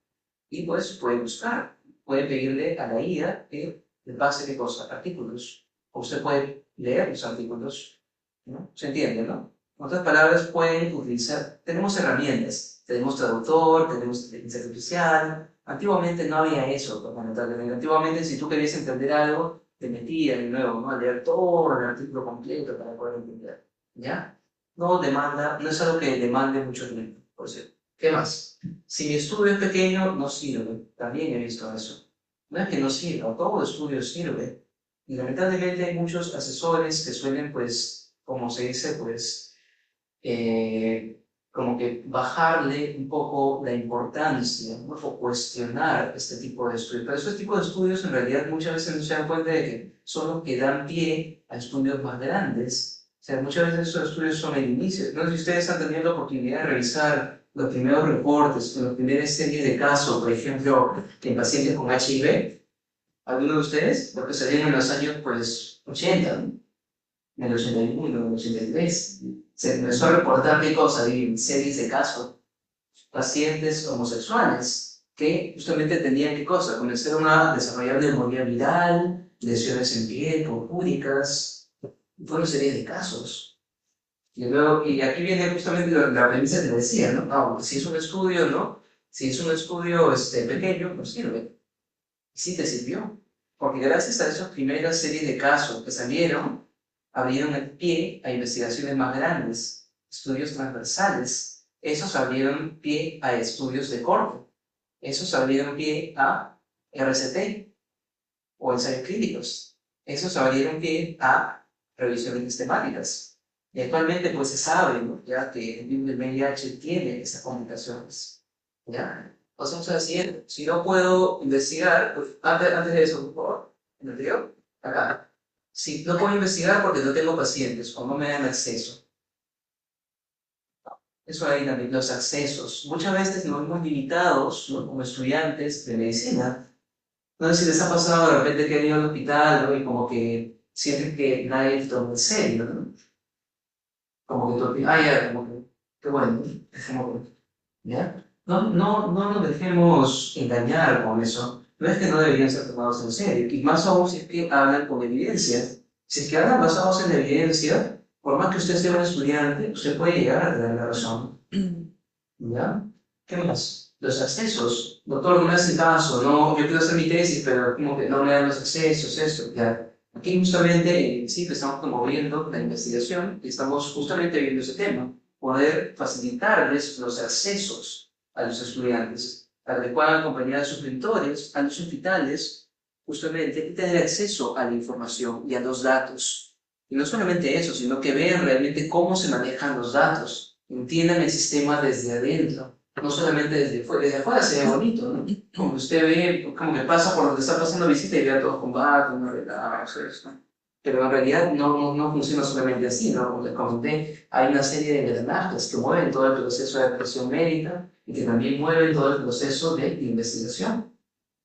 y pues puede buscar, puede pedirle a la IA que le pase qué cosa, artículos, o usted puede leer los artículos, ¿no? ¿Se entiende, no? En otras palabras, pueden utilizar, tenemos herramientas, tenemos traductor, tenemos inteligencia artificial. Antiguamente no había eso, lamentablemente. Antiguamente, si tú querías entender algo, te metías de nuevo, ¿no? A leer todo el artículo completo para poder entender, ¿ya? No demanda, no es algo que demande mucho tiempo, por cierto. ¿Qué más? Si mi estudio es pequeño, no sirve. También he visto eso. No es que no sirva, todo estudio sirve. Y lamentablemente hay muchos asesores que suelen, pues, como se dice, pues, como que bajarle un poco la importancia, ¿no? O cuestionar este tipo de estudios. Pero estos tipos de estudios en realidad muchas veces no se dan cuenta de que son los que dan pie a estudios más grandes. O sea, muchas veces esos estudios son el inicio. No sé si ustedes han tenido la oportunidad de revisar los primeros reportes, las primeras series de casos, por ejemplo, en pacientes con HIV. ¿Alguno de ustedes? Los que salieron en los años, pues, 80, ¿no? En el 81, en el 83. Se empezó a reportar qué cosa, en series de casos, pacientes homosexuales que justamente tenían qué cosa, comenzaron a desarrollar neumonía viral, lesiones en piel, purpúricas, fueron series de casos. Y aquí viene justamente la premisa que decía, ¿no? Ah, si es un estudio, ¿no? Si es un estudio pequeño, no sirve. Y sí te sirvió, porque gracias a esas primeras series de casos que salieron, abrieron el pie a investigaciones más grandes, estudios transversales. Esos abrieron pie a estudios de corte. Esos abrieron pie a RCT o ensayos clínicos. Esos abrieron pie a revisiones sistemáticas. Y actualmente pues se sabe, ¿no? Ya que el VIH tiene esas complicaciones. ¿Ya? O sea, si no puedo investigar, pues antes de eso, por favor, en el anterior, acá. Si no puedo investigar porque no tengo pacientes o no me dan acceso. Eso ahí también, los accesos. Muchas veces nos vemos limitados, ¿no? Como estudiantes de medicina. No sé si les ha pasado de repente que han ido al hospital, ¿no? Y como que sienten que nadie te toma en serio, ¿no? Como que tú, ya, como que, qué bueno, ¿no? ¿Ya? No nos dejemos engañar con eso. No es que no deberían ser tomados en serio, y más aún si es que hablan con evidencia. Si es que hablan basados en la evidencia, por más que usted sea un estudiante, usted puede llegar a tener la razón. ¿Ya? ¿Qué más? Los accesos. Doctor, no me hace caso, no, yo quiero hacer mi tesis, pero como que no me dan los accesos, eso, ya. Aquí justamente, sí, estamos promoviendo la investigación y estamos justamente viendo ese tema. Poder facilitarles los accesos a los estudiantes para que puedan acompañar a sus mentores, a los hospitales, justamente, y tener acceso a la información y a los datos. Y no solamente eso, sino que vean realmente cómo se manejan los datos, entiendan el sistema desde adentro, no solamente desde fuera. Desde afuera se ve bonito, ¿no? Como que usted ve, como que pasa por donde está pasando visita y ve a todos con bata, una relajo, eso, ¿no? Pero en realidad no funciona solamente así, ¿no? Como les comenté, hay una serie de engranajes que mueven todo el proceso de atención médica y que también mueven todo el proceso de investigación.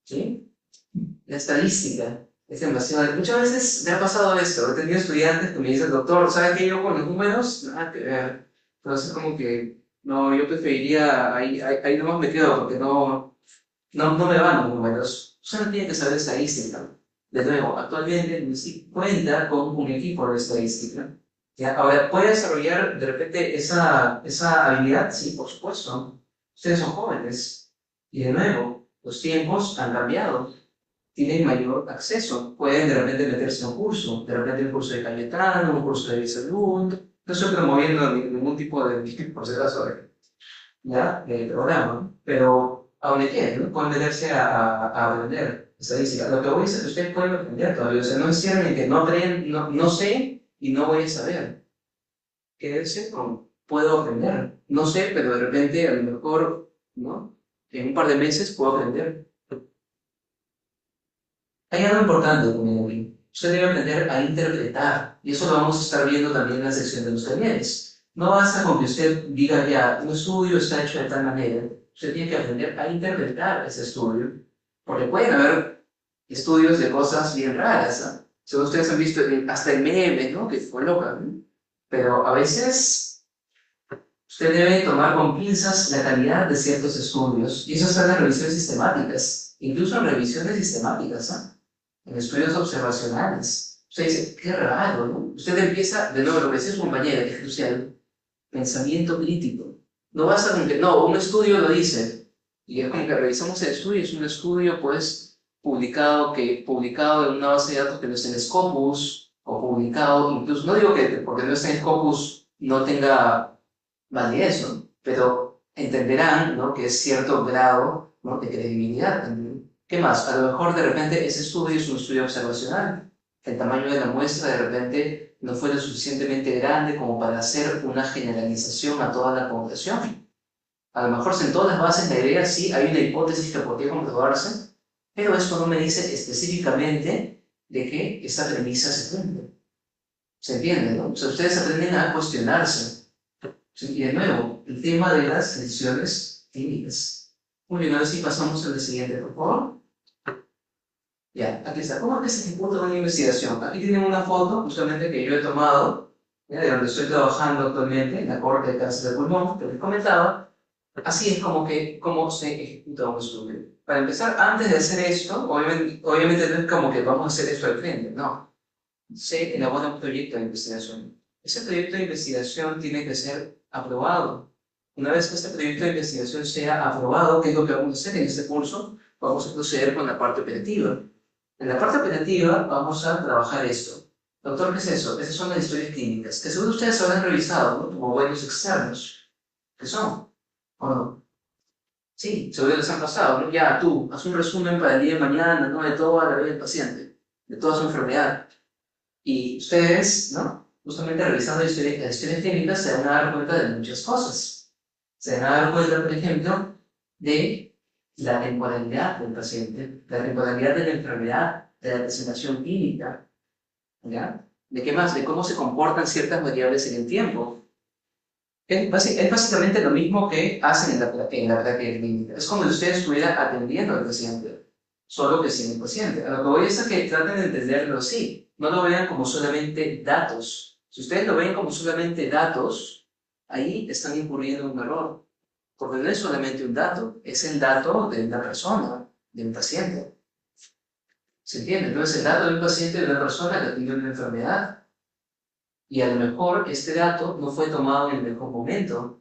¿Sí? La estadística es demasiado. Muchas veces me ha pasado esto. He tenido estudiantes que me dicen, doctor, ¿sabes qué? Yo con los números, nada que ver. Entonces, como que, no, yo preferiría, ahí no me quedo porque no me van los números. Usted no tiene que saber estadística. De nuevo, actualmente el MISIC cuenta con un equipo de estadística. ¿Ya? Ahora, ¿puede desarrollar de repente esa habilidad? Sí, por supuesto. Ustedes son jóvenes. Y de nuevo, los tiempos han cambiado. Tienen mayor acceso. Pueden de repente meterse a un curso. De repente un curso de Cayetano, un curso de salud. No estoy promoviendo ningún tipo de, por si acaso, ¿ya? De programa. Pero aún quieren, ¿no? Pueden meterse a aprender estadística. Lo que voy a decir es que ustedes pueden aprender todavía. O sea, no es cierto ni que no creen, no sé y no voy a saber. Quédense con puedo aprender. No sé, pero de repente a lo mejor, ¿no? En un par de meses puedo aprender. Hay algo importante también. Usted debe aprender a interpretar. Y eso lo vamos a estar viendo también en la sección de los talleres. No basta con que usted diga ya, un estudio está hecho de tal manera. Usted tiene que aprender a interpretar ese estudio. Porque pueden haber estudios de cosas bien raras, ¿no? Según ustedes han visto, hasta el meme, ¿no? Que se colocan, ¿no? Pero a veces usted debe tomar con pinzas la calidad de ciertos estudios. Y eso está en las revisiones sistemáticas. Incluso en revisiones sistemáticas, ¿no? En estudios observacionales. Usted dice, qué raro, ¿no? Usted empieza, de nuevo, lo que decía su compañera, que es crucial, pensamiento crítico. No basta con que, no, un estudio lo dice, y es como que revisamos el estudio, es un estudio, pues, publicado en una base de datos que no está en Scopus, o publicado, incluso, no digo que porque no está en Scopus no tenga validez, ¿no? Pero entenderán, ¿no? Que es cierto grado, ¿no? De credibilidad también. ¿Qué más? A lo mejor de repente ese estudio es un estudio observacional. El tamaño de la muestra de repente no fue lo suficientemente grande como para hacer una generalización a toda la población. A lo mejor en todas las bases la idea sí hay una hipótesis que podría comprobarse, pero esto no me dice específicamente de que esta premisa se cumple. ¿Se entiende, no? O sea, ustedes aprenden a cuestionarse. ¿Sí? Y de nuevo, el tema de las decisiones clínicas. Muy bien, ahora sí pasamos al siguiente, por favor. Ya, aquí está. ¿Cómo es que se ejecuta una investigación? Aquí tienen una foto justamente que yo he tomado, ¿ya? De donde estoy trabajando actualmente, en la corte de cáncer de pulmón, que les comentaba. Así es cómo se ejecuta un estudio. Para empezar, antes de hacer esto, obviamente no es como que vamos a hacer esto al frente, no. Se elabora un proyecto de investigación. Ese proyecto de investigación tiene que ser aprobado. Una vez que este proyecto de investigación sea aprobado, ¿qué es lo que vamos a hacer en este curso? Vamos a proceder con la parte operativa. En la parte operativa vamos a trabajar esto. Doctor, ¿qué es eso? Esas son las historias clínicas, que seguro ustedes habrán revisado, ¿no? Como buenos externos. ¿Qué son? ¿O no? Sí, seguro les han pasado, ¿no? Ya, tú, haz un resumen para el día de mañana, ¿no? De toda la vida del paciente, de toda su enfermedad. Y ustedes, ¿no? Justamente revisando las historias clínicas se van a dar cuenta de muchas cosas. Se van a dar cuenta, por ejemplo, de la temporalidad del paciente, la temporalidad de la enfermedad, de la presentación clínica, ¿ya? ¿De qué más? De cómo se comportan ciertas variables en el tiempo. Es básicamente lo mismo que hacen en la práctica clínica. Es como si usted estuviera atendiendo al paciente, solo que sin el paciente. A lo que voy es a que traten de entenderlo así. No lo vean como solamente datos. Si ustedes lo ven como solamente datos, ahí están incurriendo en un error. Porque no es solamente un dato, es el dato de una persona, de un paciente. ¿Se entiende? No es el dato de un paciente, de una persona que tiene una enfermedad. Y a lo mejor este dato no fue tomado en el mejor momento.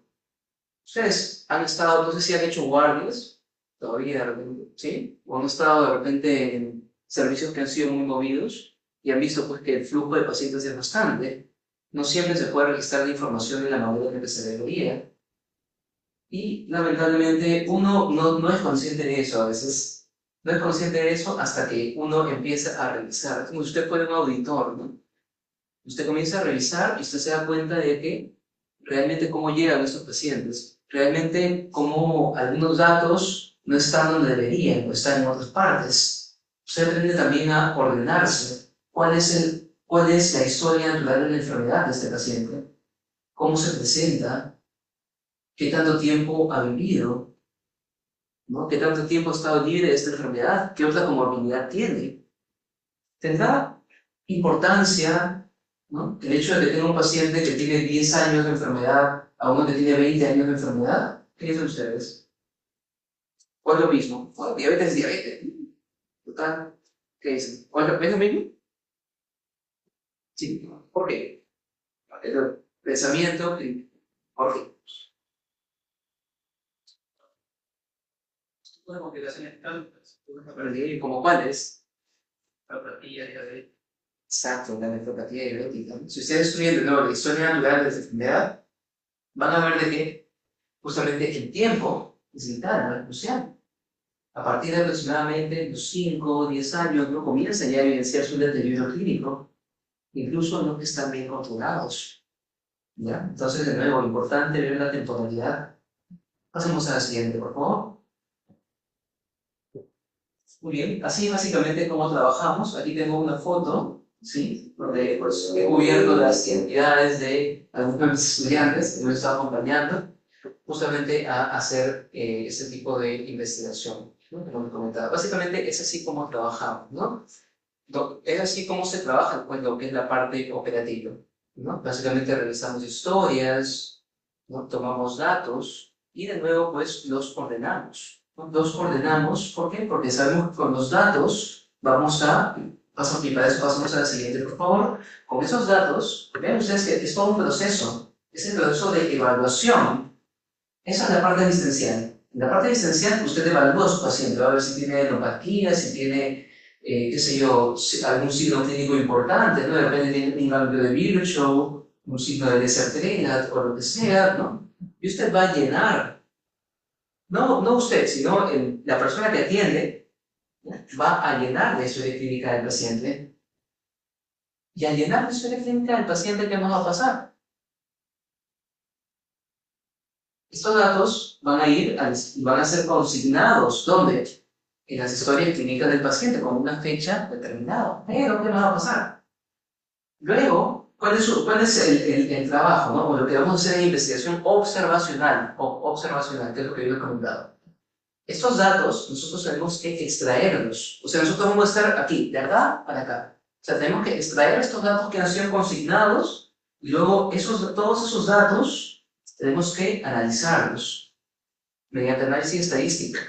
Ustedes han estado, no sé si han hecho guardias, todavía de repente, ¿sí? O han estado de repente en servicios que han sido muy movidos y han visto pues que el flujo de pacientes es bastante. No siempre se puede registrar la información de la manera en que se debería. Y lamentablemente uno no es consciente de eso a veces. No es consciente de eso hasta que uno empieza a revisar. Como si usted fuera un auditor, ¿no? Usted comienza a revisar y usted se da cuenta de que realmente cómo llegan estos pacientes. Realmente cómo algunos datos no están donde deberían o están en otras partes. Usted aprende también a ordenarse. ¿Cuál es la historia natural de la enfermedad de este paciente? ¿Cómo se presenta? ¿Qué tanto tiempo ha vivido? ¿no? ¿Qué tanto tiempo ha estado libre de esta enfermedad? ¿Qué otra comorbilidad tiene? ¿Tendrá importancia, ¿no?, el hecho de que tenga un paciente que tiene 10 años de enfermedad a uno que tiene 20 años de enfermedad? ¿Qué dicen ustedes? ¿O es lo mismo? Bueno, diabetes es diabetes. Total. ¿Qué dicen? ¿O es lo mismo? Sí. ¿Por qué? El pensamiento. ¿Por qué? Una complicaciones crónicas, ¿Como cuáles? neuropatía, diabetes. Exacto, la nefropatía diabética. Si ustedes estudian de nuevo la historia natural de la enfermedad, van a ver de que justamente el tiempo es vital, ¿no?, es crucial. A partir de aproximadamente los 5 o 10 años, ¿no?, comienza ya a evidenciarse un deterioro clínico, incluso los que están bien controlados. ¿Ya? Entonces, de nuevo, importante ver la temporalidad. Pasemos a la siguiente, por favor. Muy bien, así básicamente como trabajamos. Aquí tengo una foto, ¿sí?, donde pues, he cubierto las identidades de algunos de mis estudiantes que me están acompañando justamente a hacer este tipo de investigación, ¿no?, como me comentaba. Básicamente es así como trabajamos, ¿no? Es así como se trabaja pues, lo que es la parte operativa, ¿no? Básicamente revisamos historias, ¿no?, tomamos datos y de nuevo pues los ordenamos. Los ordenamos, ¿por qué? Porque sabemos que con los datos y para eso pasamos a la siguiente, por favor. Con esos datos, vean ustedes que es todo un proceso, es el proceso de evaluación. Esa es la parte asistencial. En la parte asistencial usted evalúa a su paciente, va a ver si tiene neuropatía, si tiene, qué sé yo, algún signo clínico importante, ¿no? De repente tiene un cambio de Virchow, un signo de desarteriedad o lo que sea, ¿no? Y usted va a llenar. No usted, sino la persona que atiende, ¿no?, va a llenar la historia clínica del paciente. Y al llenar la historia clínica del paciente, ¿qué más va a pasar? Estos datos van a ser consignados, ¿dónde? En las historias clínicas del paciente, con una fecha determinada. Pero, ¿qué más va a pasar? Luego, ¿cuál es el trabajo, ¿no?, o lo que vamos a hacer en investigación observacional, que es lo que yo he comentado? Estos datos nosotros tenemos que extraerlos. O sea, nosotros vamos a estar aquí, de acá para acá. O sea, tenemos que extraer estos datos que han sido consignados y luego todos esos datos tenemos que analizarlos mediante análisis estadístico.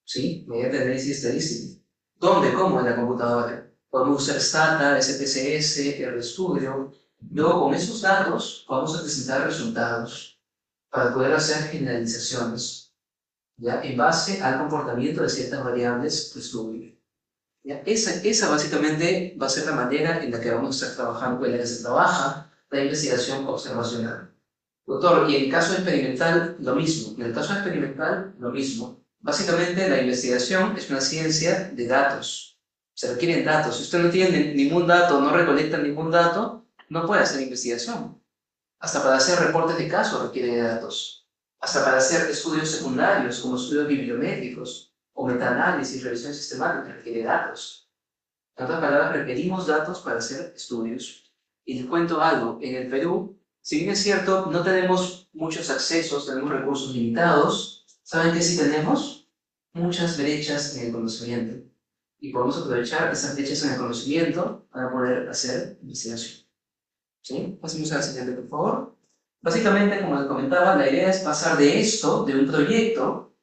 ¿Sí? Mediante análisis estadístico. ¿Dónde? ¿Cómo? En la computadora. Podemos usar Stata, SPSS, RStudio. Luego, con esos datos, vamos a presentar resultados para poder hacer generalizaciones, ¿ya?, en base al comportamiento de ciertas variables del estudio. ¿Ya? Esa básicamente va a ser la manera en la que vamos a estar trabajando, en la que se trabaja la investigación observacional. Doctor, y en el caso experimental, lo mismo. En el caso experimental, lo mismo. Básicamente, la investigación es una ciencia de datos. Se requieren datos. Si usted no tiene ningún dato, no recolecta ningún dato, no puede hacer investigación. Hasta para hacer reportes de caso requiere de datos. Hasta para hacer estudios secundarios, como estudios bibliométricos, o metaanálisis, revisión sistemática, requiere datos. En otras palabras, requerimos datos para hacer estudios. Y les cuento algo, en el Perú, si bien es cierto, no tenemos muchos accesos, tenemos recursos limitados, ¿saben qué sí tenemos? Muchas brechas en el conocimiento. Y podemos aprovechar esas brechas en el conocimiento para poder hacer investigación. ¿Sí? Pasemos a la siguiente, por favor. Básicamente, como les comentaba, la idea es pasar de esto, de un proyecto,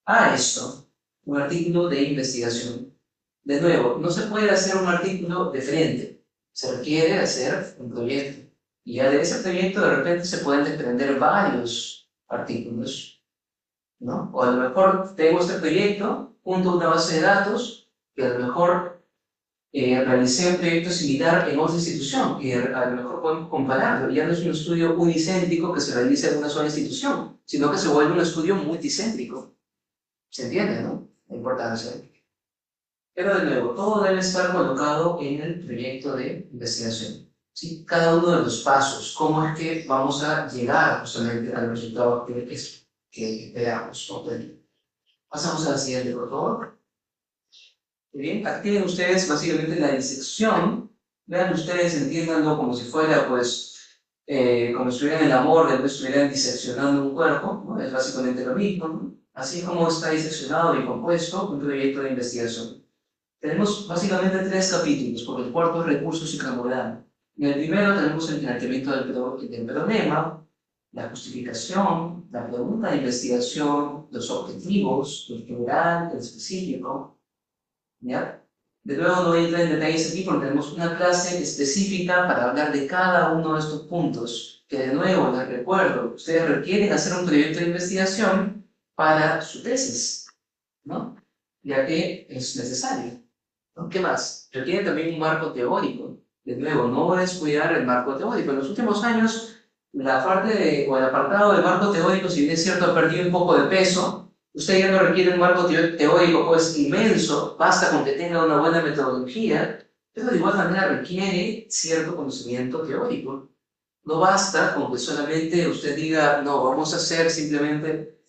a esto, un artículo de investigación. De nuevo, no se puede hacer un artículo de frente, se requiere hacer un proyecto. Y ya de ese proyecto de repente se pueden desprender varios artículos, ¿no? O a lo mejor tengo este proyecto, junto a una base de datos, que a lo mejor realicé un proyecto similar en otra institución, y a lo mejor podemos compararlo. Ya no es un estudio unicéntrico que se realiza en una sola institución, sino que se vuelve un estudio multicéntrico. ¿Se entiende, no? La importancia. Pero de nuevo, todo debe estar colocado en el proyecto de investigación. ¿Sí? Cada uno de los pasos, cómo es que vamos a llegar justamente al resultado que esperamos. Pasamos a la siguiente, por favor. Muy bien, aquí tienen ustedes básicamente la disección. Vean ustedes, entiéndanlo como si fuera, pues, como si estuvieran en la morgue, después estuvieran diseccionando un cuerpo, ¿no? Es básicamente lo mismo, ¿no? así como está diseccionado y compuesto un proyecto de investigación. Tenemos básicamente 3 capítulos, porque el cuarto es recursos y cronograma. En el primero tenemos el planteamiento del problema, la justificación, la pregunta de investigación, los objetivos, el general, el específico, ¿ya? De luego no voy a entrar en detalles aquí porque tenemos una clase específica para hablar de cada uno de estos puntos, que de nuevo les recuerdo, ustedes requieren hacer un proyecto de investigación para su tesis, ¿no? Ya que es necesario. ¿No? ¿Qué más? Requieren también un marco teórico. De nuevo, no voy a descuidar el marco teórico. En los últimos años, la parte o el apartado del marco teórico, si bien es cierto, ha perdido un poco de peso. Usted ya no requiere un marco teórico pues inmenso, basta con que tenga una buena metodología, pero de igual manera requiere cierto conocimiento teórico. No basta con que solamente usted diga, no, vamos a hacer simplemente,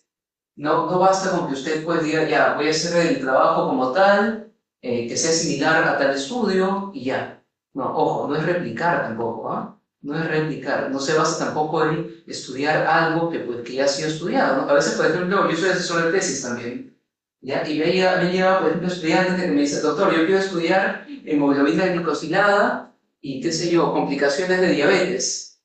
no basta con que usted pues diga, ya, voy a hacer el trabajo como tal, que sea similar a tal estudio y ya. No, ojo, no es replicar tampoco, ¿ah? No es replicar, no se basa tampoco en estudiar algo que ya ha sido estudiado, ¿no? A veces, por ejemplo, yo soy asesor de tesis también, ¿ya? Y me lleva, por ejemplo, estudiantes que me dicen, doctor, yo quiero estudiar hemoglobina glicosilada y, qué sé yo, complicaciones de diabetes.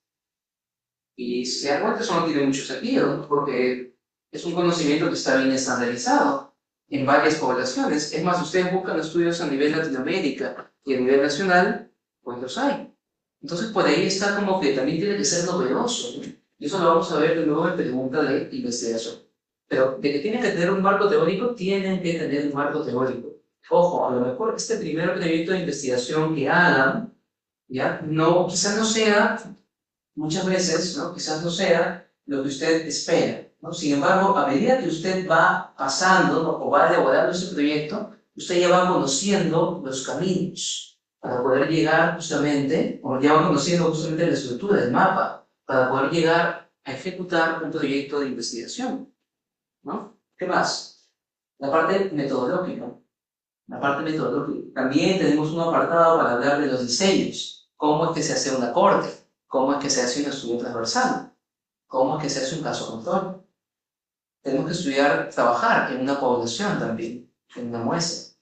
Y si se dan cuenta, eso no tiene mucho sentido, ¿no? Porque es un conocimiento que está bien estandarizado en varias poblaciones. Es más, ustedes buscan estudios a nivel Latinoamérica y a nivel nacional, pues los hay. Entonces, por ahí está como que también tiene que ser novedoso, ¿no? Y eso lo vamos a ver de nuevo en pregunta de investigación. Pero de que tienen que tener un marco teórico, tienen que tener un marco teórico. Ojo, a lo mejor este primer proyecto de investigación que hagan, ¿ya? No, quizás no sea, muchas veces, ¿no? Quizás no sea lo que usted espera, ¿no? Sin embargo, a medida que usted va pasando, ¿no? O va elaborando ese proyecto, usted ya va conociendo los caminos para poder llegar justamente, o ya va conociendo justamente la estructura del mapa, para poder llegar a ejecutar un proyecto de investigación, ¿no? ¿Qué más? La parte metodológica. La parte metodológica. También tenemos un apartado para hablar de los diseños. ¿Cómo es que se hace una corte? ¿Cómo es que se hace un estudio transversal? ¿Cómo es que se hace un caso control? Tenemos que estudiar, trabajar en una población también, en una muestra,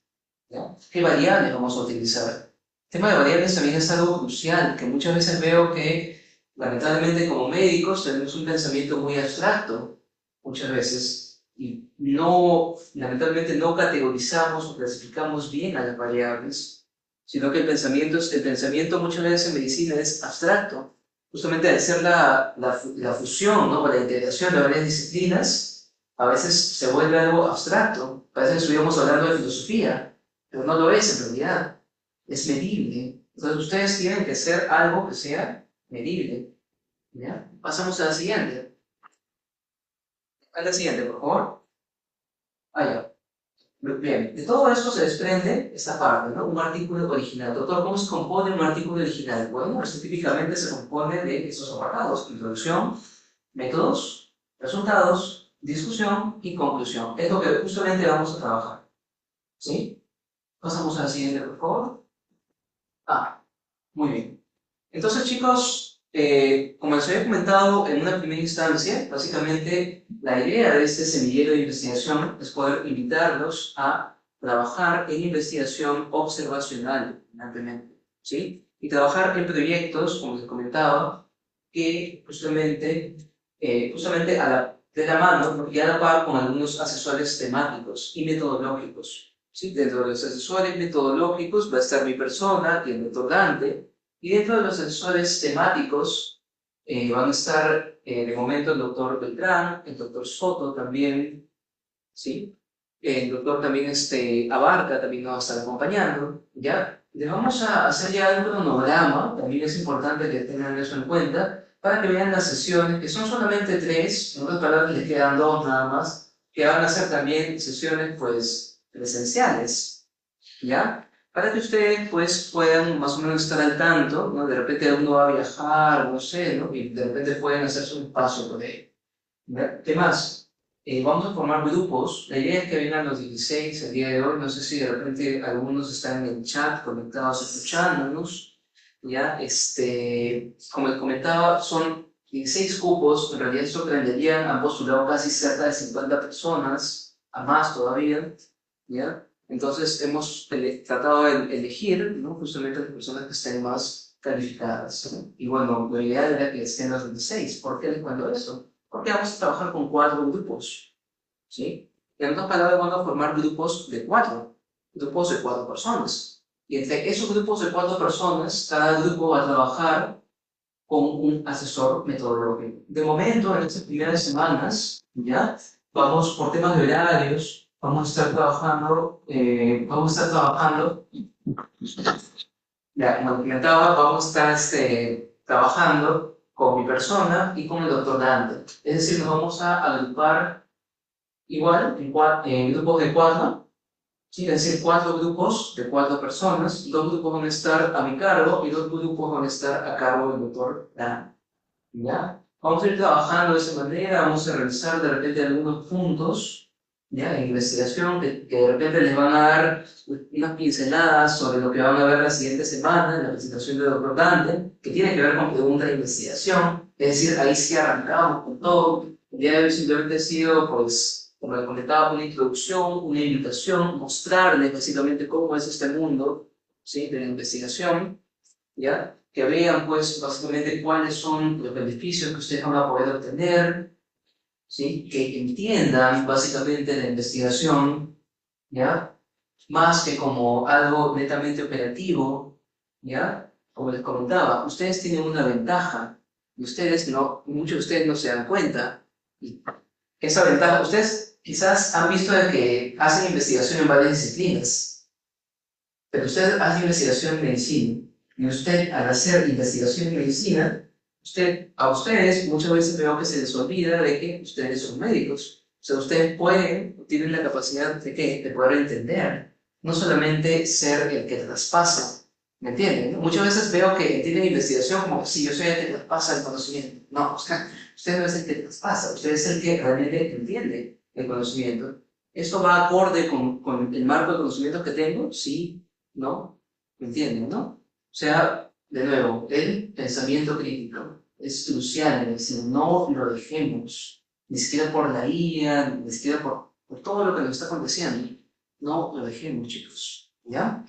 ¿ya? ¿Qué variables vamos a utilizar? El tema de variables también es algo crucial, que muchas veces veo que, lamentablemente, como médicos tenemos un pensamiento muy abstracto, muchas veces, y lamentablemente no categorizamos o clasificamos bien a las variables, sino que el pensamiento muchas veces en medicina es abstracto, justamente al ser la fusión, ¿no? O la integración de varias disciplinas, a veces se vuelve algo abstracto, a veces estuvimos hablando de filosofía, pero no lo es en realidad. Es medible. Entonces ustedes tienen que hacer algo que sea medible. ¿Ya? Pasamos a la siguiente. A la siguiente, por favor. Ya. Bien, de todo esto se desprende esta parte, ¿no? Un artículo original. Doctor, ¿cómo se compone un artículo original? Bueno, esto típicamente se compone de estos apartados: introducción, métodos, resultados, discusión y conclusión. Es lo que justamente vamos a trabajar. ¿Sí? Pasamos a la siguiente, por favor. Muy bien. Entonces, chicos, como les había comentado en una primera instancia, básicamente la idea de este semillero de investigación es poder invitarlos a trabajar en investigación observacional, ampliamente, ¿sí? Y trabajar en proyectos, como les comentaba, que justamente de la mano, ¿no? Y a la par con algunos asesores temáticos y metodológicos. ¿Sí? Dentro de los asesores metodológicos va a estar mi persona, que es el otorgante, y dentro de los asesores temáticos van a estar de momento el doctor Beltrán, el doctor Soto también, ¿sí? El doctor también Abarca también nos va a estar acompañando, ¿ya? Les vamos a hacer ya un cronograma, también es importante que tengan eso en cuenta, para que vean las sesiones, que son solamente 3, en otras palabras les quedan 2 nada más, que van a ser también sesiones, pues, presenciales, ¿ya? Para que ustedes pues puedan más o menos estar al tanto, ¿no? De repente uno va a viajar, no sé, ¿no? Y de repente pueden hacerse un paso por ahí. ¿Ya? ¿Qué más? Vamos a formar grupos. La idea es que vengan los 16 el día de hoy. No sé si de repente algunos están en el chat conectados escuchándonos. ¿Ya? Como les comentaba, son 16 cupos, en realidad sorprenderían, han postulado casi cerca de 50 personas, a más todavía, ¿ya? Entonces hemos tratado de elegir, ¿no? Justamente las personas que estén más calificadas, ¿no? Y bueno, lo ideal era que estén los 26. ¿Por qué les cuento eso? Porque vamos a trabajar con 4 grupos, ¿sí? Y en otras palabras, vamos a formar grupos de 4 personas. Y entre esos grupos de 4 personas, cada grupo va a trabajar con un asesor metodológico. De momento, en estas primeras semanas, ¿ya? Vamos por temas de horarios, vamos a estar trabajando, ya, como comentaba, vamos a estar trabajando con mi persona y con el doctor Dante. Es decir, nos vamos a agrupar igual en grupos de 4, ¿sí? Es decir, 4 grupos de 4 personas, 2 grupos van a estar a mi cargo y 2 grupos van a estar a cargo del doctor Dante. ¿Ya? Vamos a ir trabajando de esa manera, vamos a realizar de repente algunos puntos, ¿ya? En investigación que de repente les van a dar unas pinceladas sobre lo que van a ver la siguiente semana en la presentación del doctor Dante, que tiene que ver con preguntas de investigación, es decir, ahí sí arrancamos con todo. El día de hoy simplemente ha sido, pues, como les comentaba, una introducción, una invitación, mostrarles básicamente cómo es este mundo, ¿sí? De la investigación, ¿ya? Que vean, pues, básicamente cuáles son los beneficios que ustedes van a poder obtener, ¿sí? Que entiendan, básicamente, la investigación, ¿ya? Más que como algo netamente operativo, ¿ya? Como les comentaba, ustedes tienen una ventaja, y muchos de ustedes no se dan cuenta, y esa ventaja, ustedes quizás han visto de que hacen investigación en varias disciplinas, pero ustedes hacen investigación en medicina, y usted, al hacer investigación en medicina, a ustedes muchas veces veo que se les olvida de que ustedes son médicos. O sea, ustedes tienen la capacidad de poder entender, no solamente ser el que traspasa, ¿me entienden? ¿No? Muchas veces veo que tienen investigación como que sí, yo soy el que traspasa el conocimiento. No, o sea, usted no es el que traspasa, usted es el que realmente entiende el conocimiento. ¿Esto va acorde con el marco de conocimientos que tengo? Sí, ¿no? ¿Me entienden, no? O sea, de nuevo, el pensamiento crítico es crucial, es decir, no lo dejemos, ni siquiera por la IA, ni siquiera por todo lo que nos está aconteciendo, no lo dejemos, chicos, ¿ya?